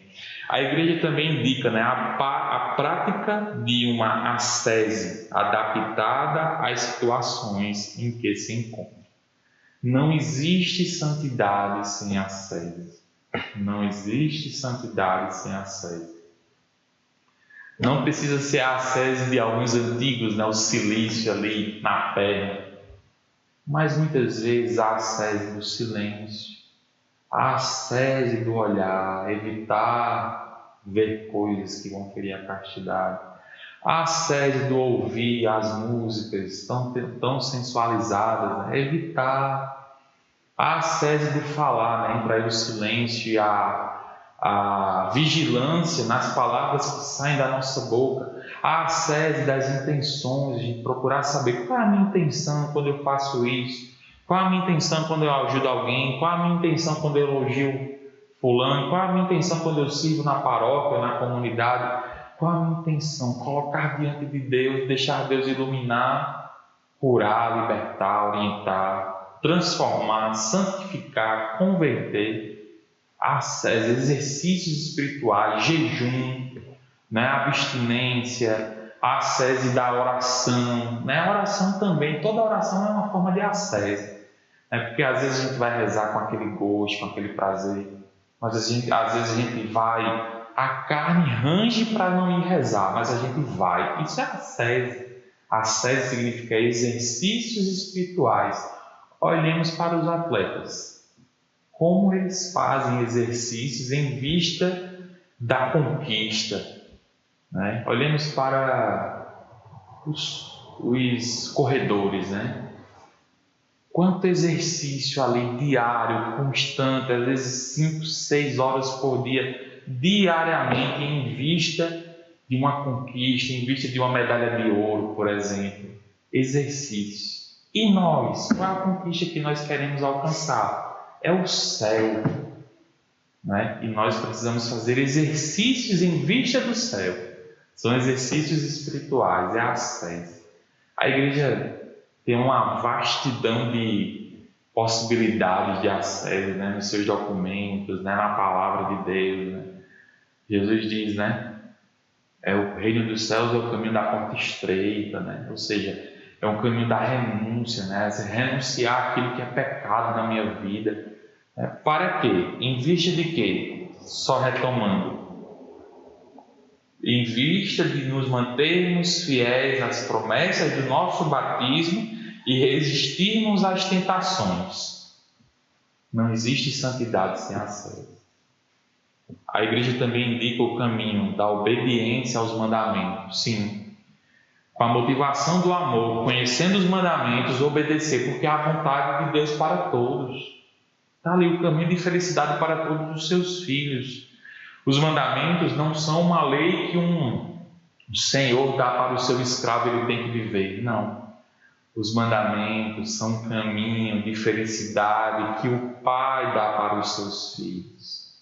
Speaker 2: A Igreja também indica, né, a prática de uma ascese adaptada às situações em que se encontra. Não existe santidade sem ascese. Não existe santidade sem ascese. Não precisa ser a ascese de alguns antigos, né, o silício ali na perna, mas muitas vezes a ascese do silêncio, a ascese do olhar, evitar ver coisas que vão ferir a castidade, a ascese do ouvir as músicas tão sensualizadas, né, evitar a ascese do falar, né, entrar no silêncio e a vigilância nas palavras que saem da nossa boca, a ascese das intenções, de procurar saber qual é a minha intenção quando eu faço isso, qual é a minha intenção quando eu ajudo alguém, qual é a minha intenção quando eu elogio fulano, qual é a minha intenção quando eu sirvo na paróquia, na comunidade, qual é a minha intenção? Colocar diante de Deus, deixar Deus iluminar, curar, libertar, orientar, transformar, santificar, converter. Ascese, exercícios espirituais, jejum, né, abstinência, a ascese da oração, né, a oração também, toda oração é uma forma de ascese, né, porque às vezes a gente vai rezar com aquele gosto, com aquele prazer, mas às vezes a gente vai, a carne range para não ir rezar, mas a gente vai, isso é ascese. Ascese significa exercícios espirituais. Olhemos para os atletas. Como eles fazem exercícios em vista da conquista, né? Olhemos para os corredores, né? Quanto exercício ali diário, constante, às vezes 5, 6 horas por dia, diariamente, em vista de uma conquista, em vista de uma medalha de ouro, por exemplo. Exercícios. E nós? Qual é a conquista que nós queremos alcançar? É o céu, né? E nós precisamos fazer exercícios em vista do céu. São exercícios espirituais, é a ascese. A Igreja tem uma vastidão de possibilidades de ascese, né? Nos seus documentos, né? Na palavra de Deus, né? Jesus diz, né? O reino dos céus é o caminho da porta estreita, né? Ou seja, é um caminho da renúncia, né? Renunciar aquilo que é pecado na minha vida. Para quê? Em vista de quê? Só retomando. Em vista de nos mantermos fiéis às promessas do nosso batismo e resistirmos às tentações. Não existe santidade sem ascese. A Igreja também indica o caminho da obediência aos mandamentos. Sim. Com a motivação do amor, conhecendo os mandamentos, obedecer, porque há a vontade de Deus para todos. Está ali o caminho de felicidade para todos os seus filhos. Os mandamentos não são uma lei que um senhor dá para o seu escravo e ele tem que viver. Não. Os mandamentos são um caminho de felicidade que o Pai dá para os seus filhos.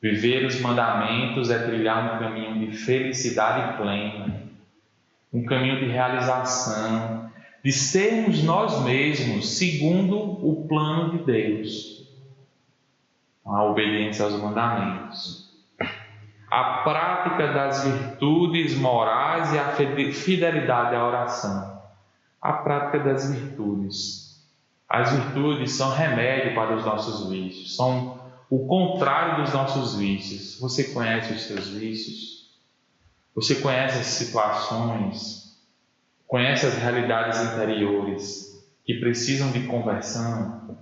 Speaker 2: Viver os mandamentos é trilhar um caminho de felicidade plena. Um caminho de realização, de sermos nós mesmos, segundo o plano de Deus. A obediência aos mandamentos. A prática das virtudes morais e a fidelidade à oração. A prática das virtudes. As virtudes são remédio para os nossos vícios, são o contrário dos nossos vícios. Você conhece os seus vícios? Você conhece as situações, conhece as realidades interiores que precisam de conversão?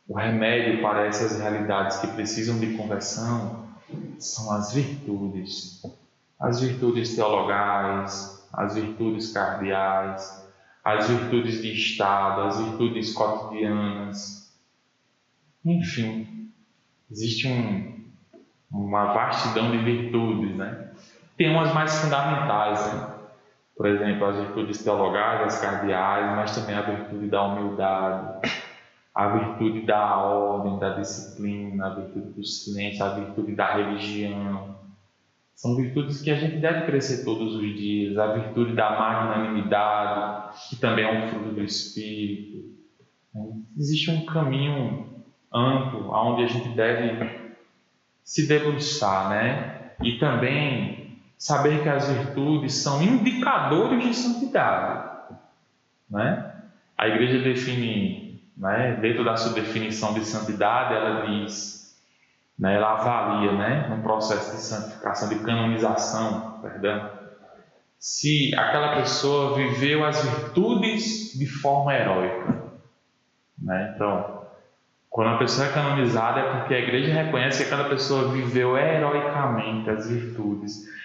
Speaker 2: O remédio para essas realidades que precisam de conversão são as virtudes teologais, as virtudes cardeais, as virtudes de estado, as virtudes cotidianas. Enfim, existe uma vastidão de virtudes, né? Tem umas mais fundamentais, né? Por exemplo, as virtudes teologais, as cardeais, mas também a virtude da humildade, a virtude da ordem, da disciplina, a virtude do silêncio, a virtude da religião. São virtudes que a gente deve crescer todos os dias. A virtude da magnanimidade, que também é um fruto do Espírito. Existe um caminho amplo onde a gente deve se debruçar, né? E também saber que as virtudes são indicadores de santidade, né? A Igreja define, né, dentro da sua definição de santidade, ela diz, né, ela avalia, né, num processo de santificação, de canonização, perdão, se aquela pessoa viveu as virtudes de forma heróica, né? Então, quando a pessoa é canonizada é porque a Igreja reconhece que aquela pessoa viveu heroicamente as virtudes.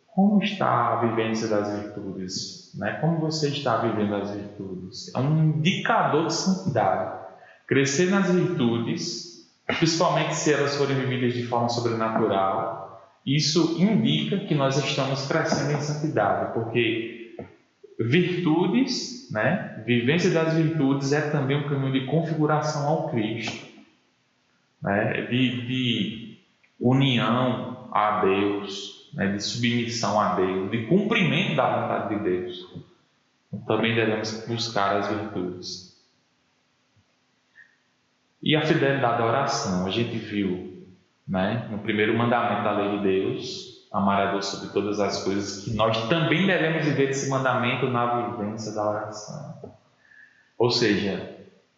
Speaker 2: Como está a vivência das virtudes? Né? Como você está vivendo as virtudes? É um indicador de santidade. Crescer nas virtudes, principalmente se elas forem vividas de forma sobrenatural, isso indica que nós estamos crescendo em santidade, porque virtudes, né? Vivência das virtudes é também um caminho de configuração ao Cristo, né? De união a Deus, né? De submissão a Deus, de cumprimento da vontade de Deus. Então, também devemos buscar as virtudes. E a fidelidade à oração, a gente viu, né? No primeiro mandamento da lei de Deus, amar a Deus sobre todas as coisas, que nós também devemos viver esse mandamento na vivência da oração. Ou seja,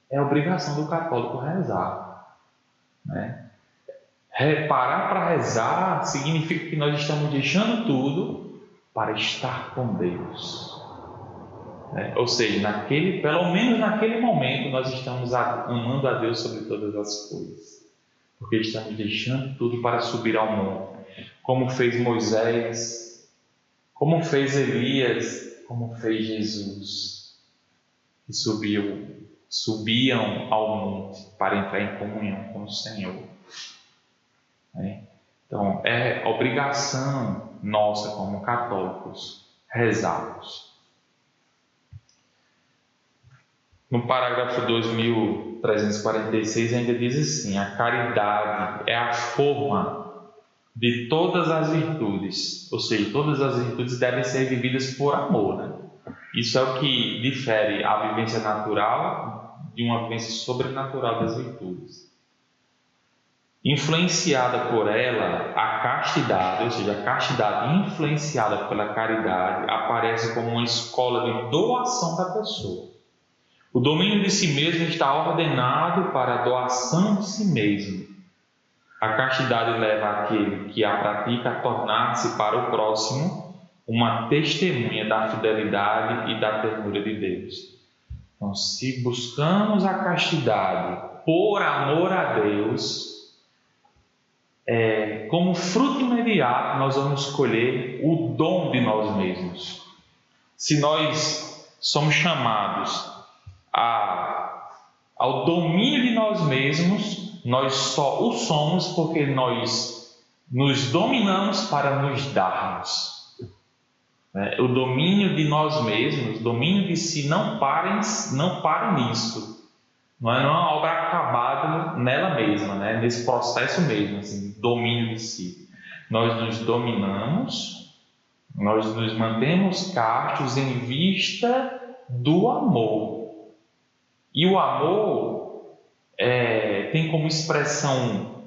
Speaker 2: é obrigação do católico rezar, né? Parar para rezar significa que nós estamos deixando tudo para estar com Deus, né? Ou seja, pelo menos naquele momento nós estamos amando a Deus sobre todas as coisas, porque estamos deixando tudo para subir ao monte, como fez Moisés, como fez Elias, como fez Jesus, que subiam ao monte para entrar em comunhão com o Senhor. Então, é obrigação nossa como católicos rezarmos. No parágrafo 2346 ainda diz assim: a caridade é a forma de todas as virtudes, ou seja, todas as virtudes devem ser vividas por amor, né? Isso é o que difere a vivência natural de uma vivência sobrenatural das virtudes. Influenciada por ela, a castidade, ou seja, a castidade influenciada pela caridade, aparece como uma escola de doação da pessoa. O domínio de si mesmo está ordenado para a doação de si mesmo. A castidade leva aquele que a pratica a tornar-se para o próximo uma testemunha da fidelidade e da ternura de Deus. Então, se buscamos a castidade por amor a Deus, como fruto imediato nós vamos colher o dom de nós mesmos. Se nós somos chamados ao domínio de nós mesmos, nós só o somos porque nós nos dominamos para nos darmos. O domínio de nós mesmos, o domínio de si, não para nisso. Não é uma obra acabada nela mesma, né? Nesse processo mesmo, assim, domínio de si. Nós nos dominamos, nós nos mantemos castos em vista do amor. E o amor tem como expressão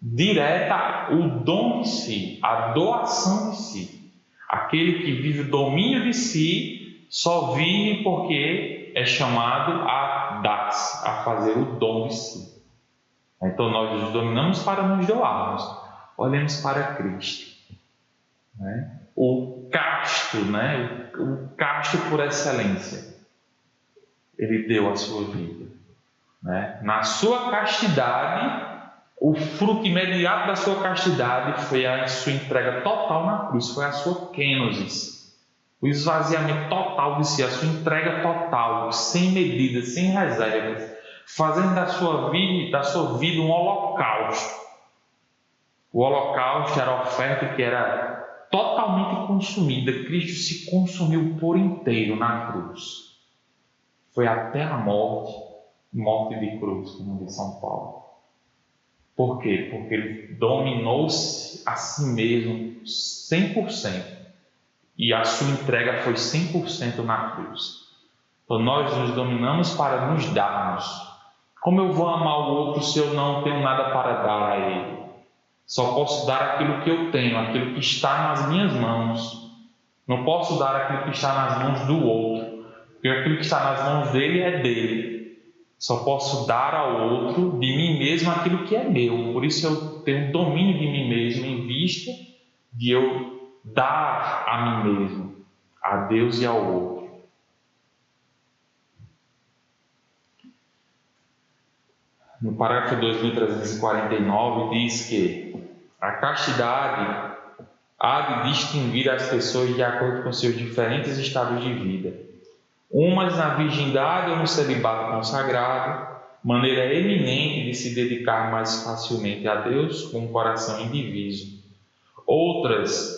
Speaker 2: direta o dom de si, a doação de si. Aquele que vive o domínio de si só vive porque é chamado a dar-se, a fazer o dom de si. Então nós nos dominamos para nos doarmos. Olhemos para Cristo, né? O casto, né? O casto por excelência. Ele deu a sua vida, né? Na sua castidade, O fruto imediato da sua castidade foi a sua entrega total na cruz, foi a sua kenosis, o esvaziamento total de si, a sua entrega total, sem medidas, sem reservas, fazendo da sua vida um holocausto. O holocausto era a oferta que era totalmente consumida. Cristo se consumiu por inteiro na cruz. Foi até a morte de cruz, como diz São Paulo. Por quê? Porque ele dominou-se a si mesmo 100%. E a sua entrega foi 100% na cruz. Então nós nos dominamos para nos darmos. Como eu vou amar o outro se eu não tenho nada para dar a ele? Só posso dar aquilo que eu tenho, aquilo que está nas minhas mãos. Não posso dar aquilo que está nas mãos do outro, porque aquilo que está nas mãos dele é dele. Só posso dar ao outro, de mim mesmo, aquilo que é meu. Por isso eu tenho domínio de mim mesmo, em vista de eu dar a mim mesmo, a Deus e ao outro. No parágrafo 2349 diz que a castidade há de distinguir as pessoas de acordo com seus diferentes estados de vida. Umas na virgindade ou no celibato consagrado, maneira eminente de se dedicar mais facilmente a Deus com um coração indiviso. Outras,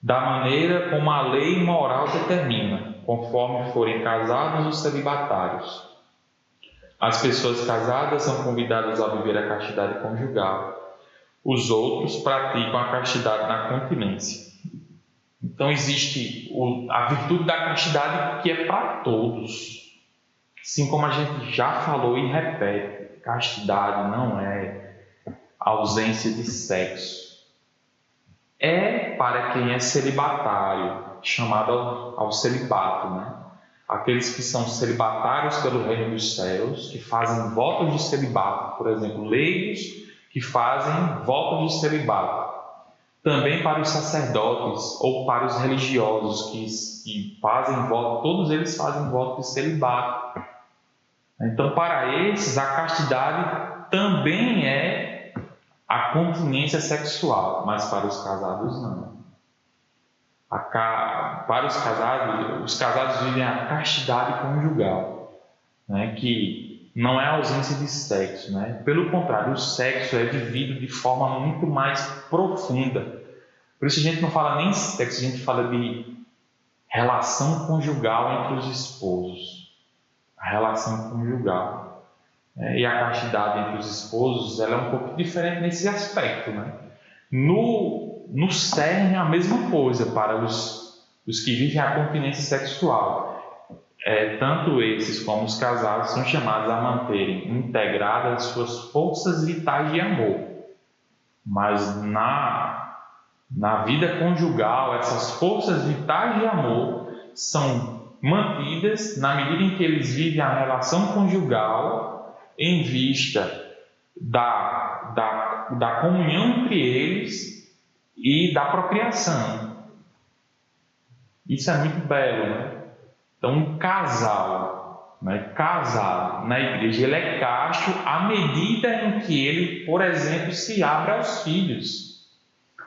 Speaker 2: da maneira como a lei moral determina, conforme forem casados os celibatários. As pessoas casadas são convidadas a viver a castidade conjugal. Os outros praticam a castidade na continência. Então existe a virtude da castidade que é para todos. Assim como a gente já falou e repete, castidade não é ausência de sexo. É para quem é celibatário, chamado ao celibato, né? Aqueles que são celibatários pelo reino dos céus, que fazem votos de celibato, por exemplo, leigos que fazem votos de celibato. Também para os sacerdotes ou para os religiosos que fazem voto, todos eles fazem voto de celibato. Então, para esses, a castidade também é a continência sexual, mas para os casados não. Para os casados vivem a castidade conjugal, né, que não é a ausência de sexo, né? Pelo contrário, o sexo é vivido de forma muito mais profunda. Por isso a gente não fala nem sexo, a gente fala de relação conjugal entre os esposos. A relação conjugal. E a castidade entre os esposos ela é um pouco diferente nesse aspecto, né? No cerne é a mesma coisa para os que vivem a continência sexual. Tanto esses como os casados são chamados a manterem integradas suas forças vitais de amor. Mas na vida conjugal, essas forças vitais de amor são mantidas na medida em que eles vivem a relação conjugal em vista da comunhão entre eles e da procriação. Isso é muito belo, né? Então, um casal, né, casado na igreja, ele é casto à medida em que ele, por exemplo, se abre aos filhos.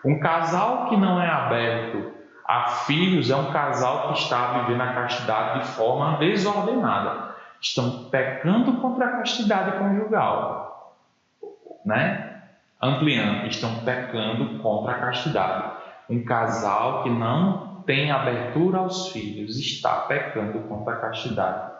Speaker 2: Um casal que não é aberto a filhos é um casal que está vivendo a castidade de forma desordenada. Estão pecando contra a castidade conjugal, né? Ampliando, estão pecando contra a castidade. Um casal que não tem abertura aos filhos está pecando contra a castidade,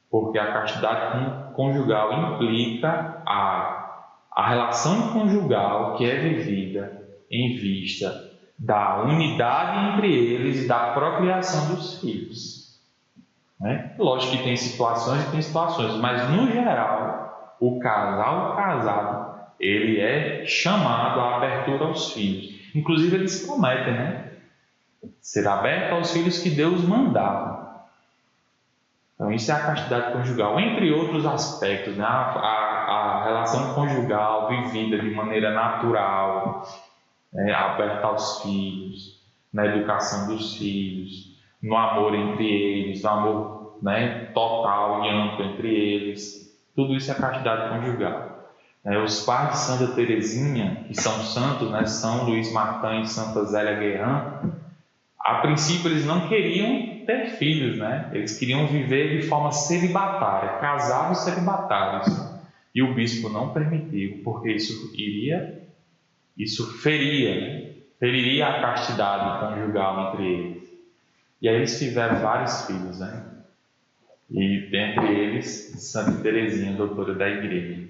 Speaker 2: porque a castidade conjugal implica a relação conjugal que é vivida em vista da unidade entre eles e da procriação dos filhos, né? Lógico que tem situações e tem situações, mas no geral o casal casado ele é chamado à abertura aos filhos. Inclusive eles prometem, né? Ser aberto aos filhos que Deus mandava. Então isso é a castidade conjugal, entre outros aspectos, né? A relação conjugal vivida de maneira natural, aberta aos filhos, na educação dos filhos, no amor entre eles, no amor, né, total e amplo entre eles. Tudo isso é castidade conjugal. Os pais de Santa Teresinha, que são santos, né, São Luís Martin e Santa Zélia Guerrin, a princípio eles não queriam ter filhos, né? Eles queriam viver de forma celibatária, casados celibatários. E o bispo não permitiu, porque isso feriria a castidade conjugal entre eles. E aí eles tiveram vários filhos, né? E dentre eles, Santa Teresinha, doutora da Igreja.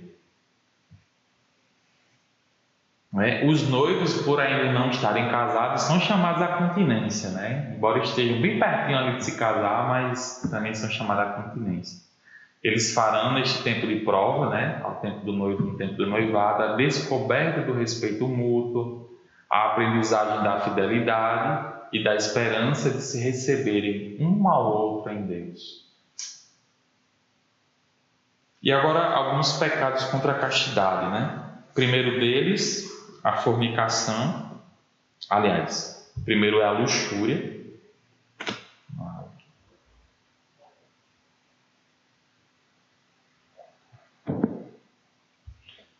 Speaker 2: Os noivos, por ainda não estarem casados, são chamados à continência, né? Embora estejam bem pertinho ali de se casar, mas também são chamados à continência. Eles farão neste tempo de prova, né? Ao tempo do noivo, no tempo do noivado, a descoberta do respeito mútuo, a aprendizagem da fidelidade e da esperança de se receberem um ao outro em Deus. E agora alguns pecados contra a castidade, né? Primeiro deles, a fornicação. Aliás, primeiro é a luxúria.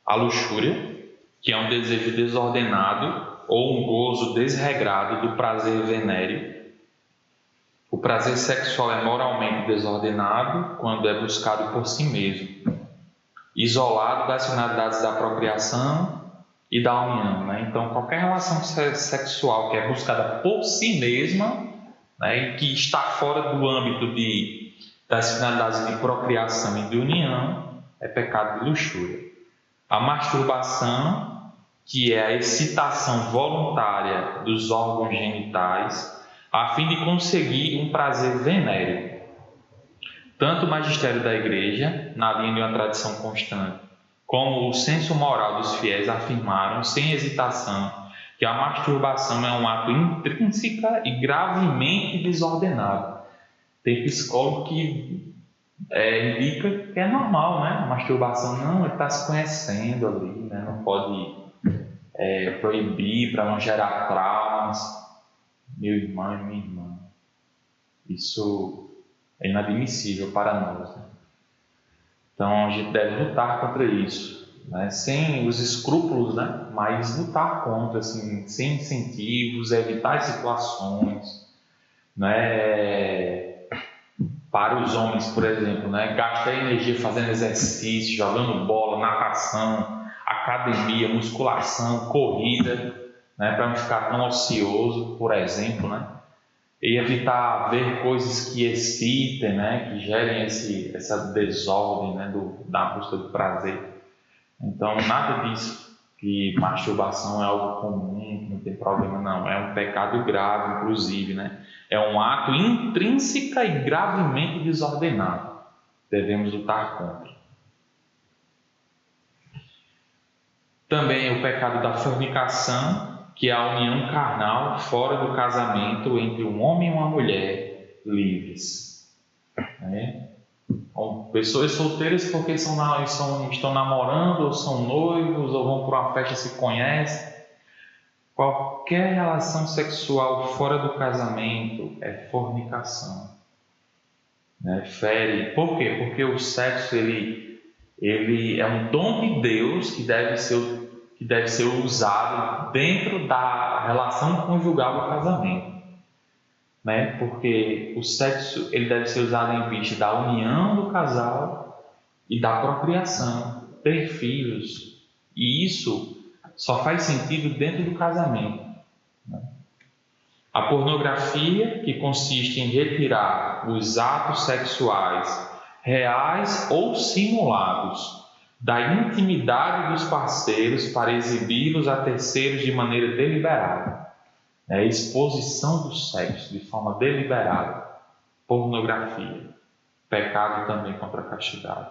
Speaker 2: A luxúria, que é um desejo desordenado ou um gozo desregrado do prazer venéreo. O prazer sexual é moralmente desordenado quando é buscado por si mesmo, isolado das finalidades da procriação e da união, né? Então, qualquer relação sexual que é buscada por si mesma, né, e que está fora do âmbito das finalidades de procriação e de união, é pecado de luxúria. A masturbação, que é a excitação voluntária dos órgãos genitais, a fim de conseguir um prazer venéreo. Tanto o magistério da Igreja, na linha de uma tradição constante, como o senso moral dos fiéis afirmaram, sem hesitação, que a masturbação é um ato intrínseco e gravemente desordenado. Tem psicólogo que indica que é normal, né? A masturbação, não, ele está se conhecendo ali, né? Não pode proibir para não gerar traumas. Meu irmão e minha irmã, isso é inadmissível para nós, né? Então a gente deve lutar contra isso, né? Sem os escrúpulos, né? Mas lutar contra, assim, sem incentivos, evitar situações, né? Para os homens, por exemplo, né? Gastar energia fazendo exercício, jogando bola, natação, academia, musculação, corrida, né? Para não ficar tão ocioso, por exemplo, né? E evitar ver coisas que excitem, né? Que gerem essa desordem, né? Da busca do prazer. Então, nada disso, que masturbação é algo comum, que não tem problema, não. É um pecado grave, inclusive, né? É um ato intrínseco e gravemente desordenado. Devemos lutar contra. Também o pecado da fornicação, que é a união carnal fora do casamento entre um homem e uma mulher livres. Pessoas solteiras porque estão namorando, ou são noivos, ou vão para uma festa e se conhecem. Qualquer relação sexual fora do casamento é fornicação. Fere. Por quê? Porque o sexo ele é um dom de Deus que deve ser usado dentro da relação conjugal do casamento, né? Porque o sexo ele deve ser usado em vista da união do casal e da procriação, ter filhos, e isso só faz sentido dentro do casamento, né? A pornografia, que consiste em retirar os atos sexuais reais ou simulados da intimidade dos parceiros para exibi-los a terceiros de maneira deliberada. A exposição do sexo de forma deliberada. Pornografia. Pecado também contra a castidade.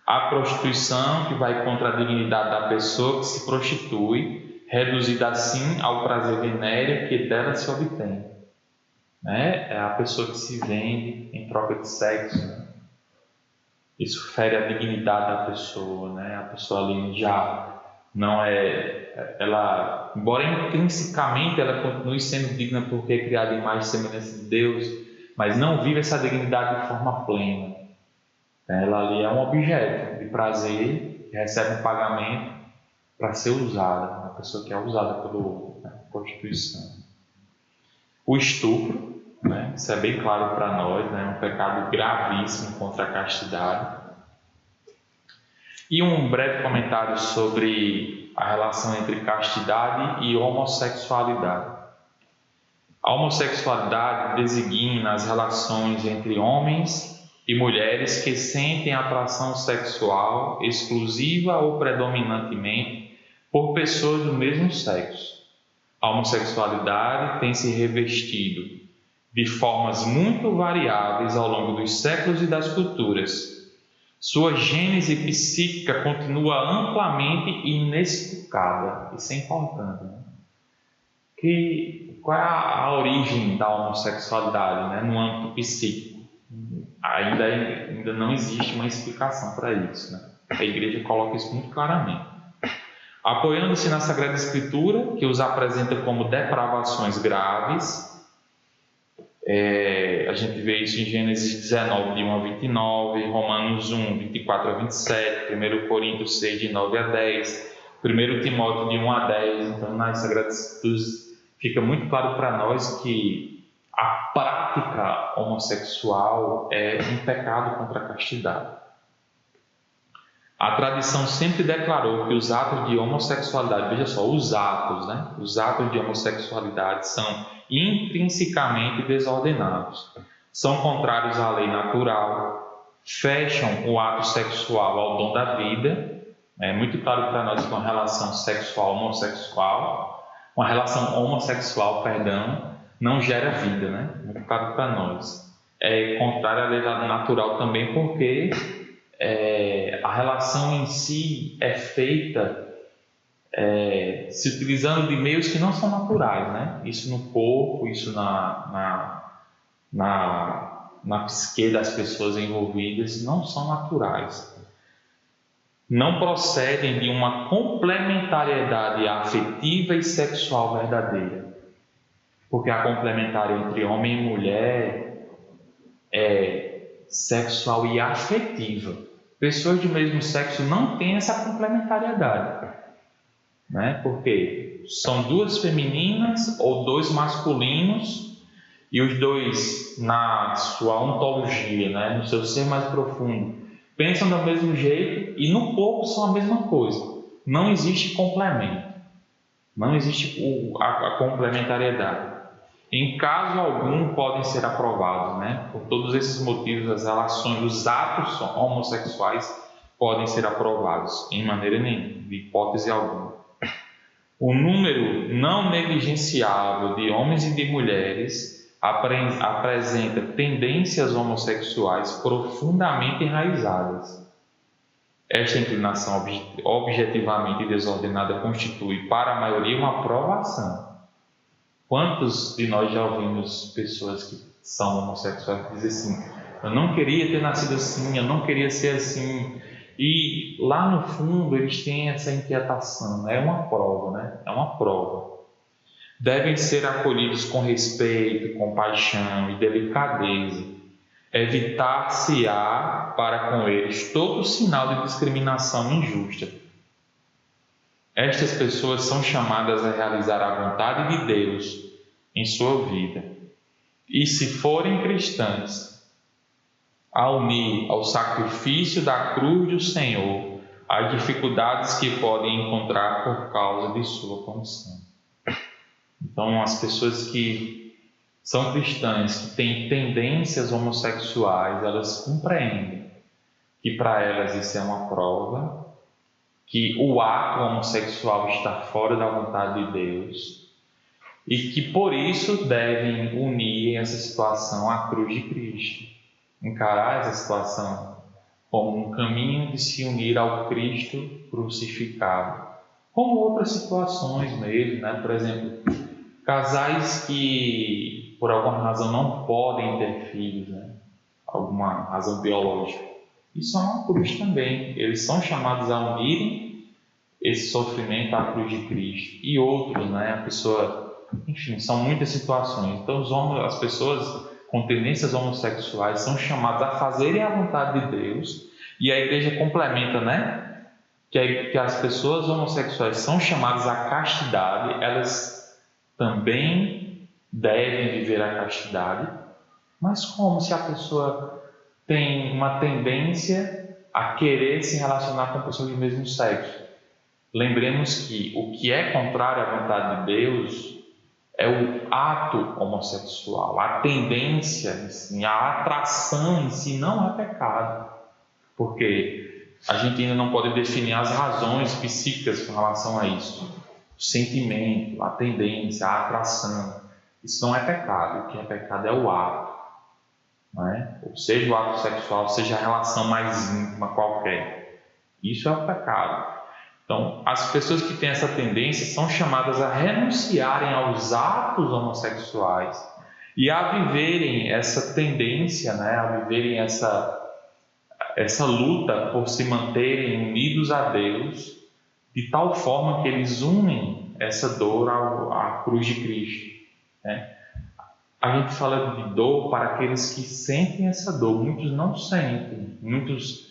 Speaker 2: A prostituição, que vai contra a dignidade da pessoa que se prostitui, reduzida assim ao prazer venéreo que dela se obtém. É a pessoa que se vende em troca de sexo, né? Isso fere a dignidade da pessoa, né? A pessoa ali já não ela, embora intrinsecamente ela continue sendo digna porque é criada em imagem e semelhança de Deus, mas não vive essa dignidade de forma plena. Ela ali é um objeto de prazer que recebe um pagamento para ser usada, uma pessoa que é usada pelo outro, né? Prostituição. O estupro, né? Isso é bem claro para nós, né? Um pecado gravíssimo contra a castidade. E um breve comentário sobre a relação entre castidade e homossexualidade. A homossexualidade designa as relações entre homens e mulheres que sentem atração sexual exclusiva ou predominantemente por pessoas do mesmo sexo. A homossexualidade tem se revestido de formas muito variáveis ao longo dos séculos e das culturas. Sua gênese psíquica continua amplamente inexplicada. Isso é importante, né? Qual é a origem da homossexualidade, né, no âmbito psíquico? Ainda não existe uma explicação para isso, né? A Igreja coloca isso muito claramente. Apoiando-se na Sagrada Escritura, que os apresenta como depravações graves, a gente vê isso em Gênesis 19, de 1 a 29, Romanos 1, 24 a 27, 1 Coríntios 6, de 9 a 10, 1 Timóteo, de 1 a 10. Então, nas Sagradas Escrituras fica muito claro para nós que a prática homossexual é um pecado contra a castidade. A tradição sempre declarou que os atos de homossexualidade, veja só, os atos de homossexualidade são intrinsecamente desordenados, são contrários à lei natural, fecham o ato sexual ao dom da vida. É muito claro para nós que uma relação uma relação homossexual, não gera vida, né? Muito claro para nós. É contrário à lei natural também, porque a relação em si é feita se utilizando de meios que não são naturais, né? Isso no corpo, isso na psique das pessoas envolvidas, não são naturais. Não procedem de uma complementariedade afetiva e sexual verdadeira. Porque a complementar entre homem e mulher é sexual e afetiva. Pessoas do mesmo sexo não têm essa complementariedade, né? Porque são duas femininas ou dois masculinos e os dois, na sua ontologia, né, no seu ser mais profundo, pensam do mesmo jeito e no corpo são a mesma coisa. Não existe complemento, não existe a complementariedade. Em caso algum podem ser aprovados, né? Por todos esses motivos, as relações, os atos homossexuais podem ser aprovados, em maneira nenhuma, de hipótese alguma. O número não negligenciável de homens e de mulheres apresenta tendências homossexuais profundamente enraizadas. Esta inclinação objetivamente desordenada constitui, para a maioria, uma provação. Quantos de nós já ouvimos pessoas que são homossexuais dizer assim: eu não queria ter nascido assim, eu não queria ser assim, e lá no fundo eles têm essa inquietação, né? É uma prova, né? É uma prova. Devem ser acolhidos com respeito, compaixão e delicadeza. Evitar-se-á para com eles todo sinal de discriminação injusta. Estas pessoas são chamadas a realizar a vontade de Deus em sua vida. E se forem cristãs, a unir ao sacrifício da cruz do Senhor as dificuldades que podem encontrar por causa de sua condição. Então, as pessoas que são cristãs, que têm tendências homossexuais, elas compreendem que para elas isso é uma prova, que o ato homossexual está fora da vontade de Deus e que por isso devem unir essa situação à cruz de Cristo, encarar essa situação como um caminho de se unir ao Cristo crucificado, como outras situações mesmo, né? Por exemplo, casais que por alguma razão não podem ter filhos, né? Alguma razão biológica. Isso é uma cruz também. Eles são chamados a unirem esse sofrimento à cruz de Cristo. E outros, né? A pessoa, enfim, são muitas situações. Então, as pessoas com tendências homossexuais são chamadas a fazerem a vontade de Deus. E a igreja complementa, né? que as pessoas homossexuais são chamadas à castidade, elas também devem viver a castidade. Mas como se a pessoa tem uma tendência a querer se relacionar com pessoas do mesmo sexo? Lembremos que o que é contrário à vontade de Deus é o ato homossexual, a tendência em si, a atração em si não é pecado, porque a gente ainda não pode definir as razões psíquicas com relação a isso. O sentimento, a tendência, a atração, isso não é pecado. O que é pecado é o ato, não é? Ou seja, o ato sexual, seja a relação mais íntima qualquer. Isso é o pecado. Então, as pessoas que têm essa tendência são chamadas a renunciarem aos atos homossexuais e a viverem essa tendência, né? A viverem essa luta por se manterem unidos a Deus, de tal forma que eles unem essa dor à cruz de Cristo, né? A gente fala de dor para aqueles que sentem essa dor. Muitos não sentem, muitos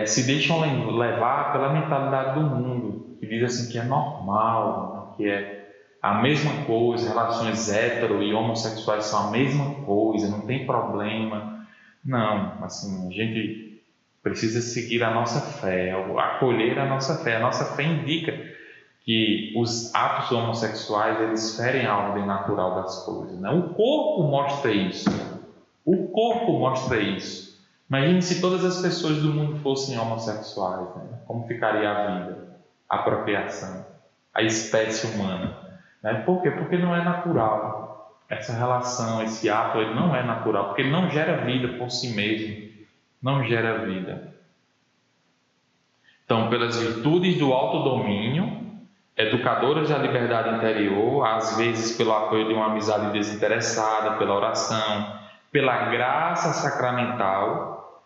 Speaker 2: se deixam levar pela mentalidade do mundo, que diz assim que é normal, né? Que é a mesma coisa, relações hétero e homossexuais são a mesma coisa, não tem problema. Não, assim, a gente precisa seguir a nossa fé, acolher a nossa fé. A nossa fé indica que os atos homossexuais, eles ferem a ordem natural das coisas, né? O corpo mostra isso. O corpo mostra isso. Imagine se todas as pessoas do mundo fossem homossexuais, né? Como ficaria a vida, a procriação, a espécie humana, né? Por quê? Porque não é natural. Essa relação, esse ato, ele não é natural, porque ele não gera vida por si mesmo, não gera vida. Então, pelas virtudes do autodomínio, educadoras da liberdade interior, às vezes pelo apoio de uma amizade desinteressada, pela oração, pela graça sacramental,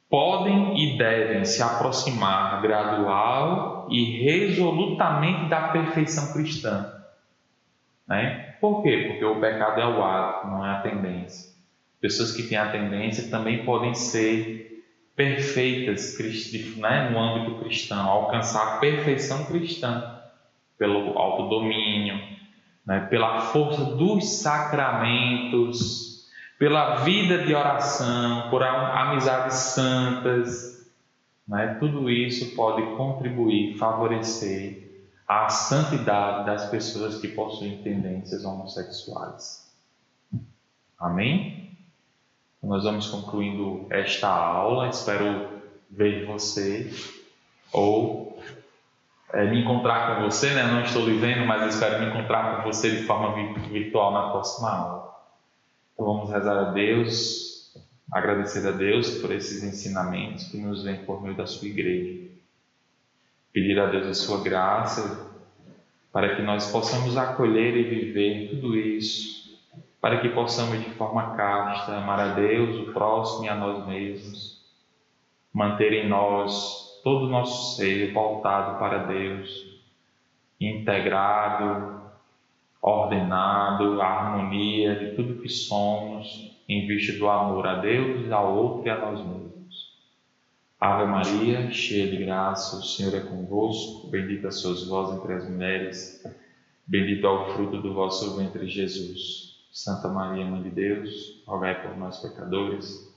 Speaker 2: podem e devem se aproximar gradual e resolutamente da perfeição cristã, né? Por quê? Porque o pecado é o ato, não é a tendência. Pessoas que têm a tendência também podem ser perfeitas, né, no âmbito cristão, alcançar a perfeição cristã pelo autodomínio, né, pela força dos sacramentos, pela vida de oração, por amizades santas, né? Tudo isso pode contribuir, favorecer a santidade das pessoas que possuem tendências homossexuais. Amém? Nós vamos concluindo esta aula. Espero ver você ou me encontrar com você, né? Não estou lhe vendo, mas espero me encontrar com você de forma virtual na próxima aula. Então vamos rezar a Deus, agradecer a Deus por esses ensinamentos que nos vêm por meio da sua igreja. Pedir a Deus a sua graça para que nós possamos acolher e viver tudo isso, para que possamos de forma casta amar a Deus, o próximo e a nós mesmos, manter em nós todo o nosso ser voltado para Deus, integrado, ordenado, a harmonia de tudo que somos, em vista do amor a Deus, ao outro e a nós mesmos. Ave Maria, cheia de graça, o Senhor é convosco, bendita sois vós entre as mulheres, bendito é o fruto do vosso ventre, Jesus. Santa Maria, Mãe de Deus, rogai por nós pecadores,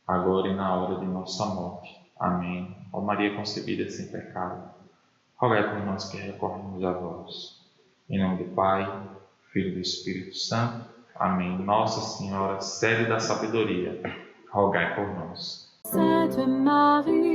Speaker 2: agora e na hora de nossa morte. Amém. Ó Maria concebida sem pecado, rogai por nós que recorremos a vós. Em nome do Pai, Filho e do Espírito Santo. Amém. Nossa Senhora, sede da sabedoria, rogai por nós.
Speaker 1: Sainte Marie,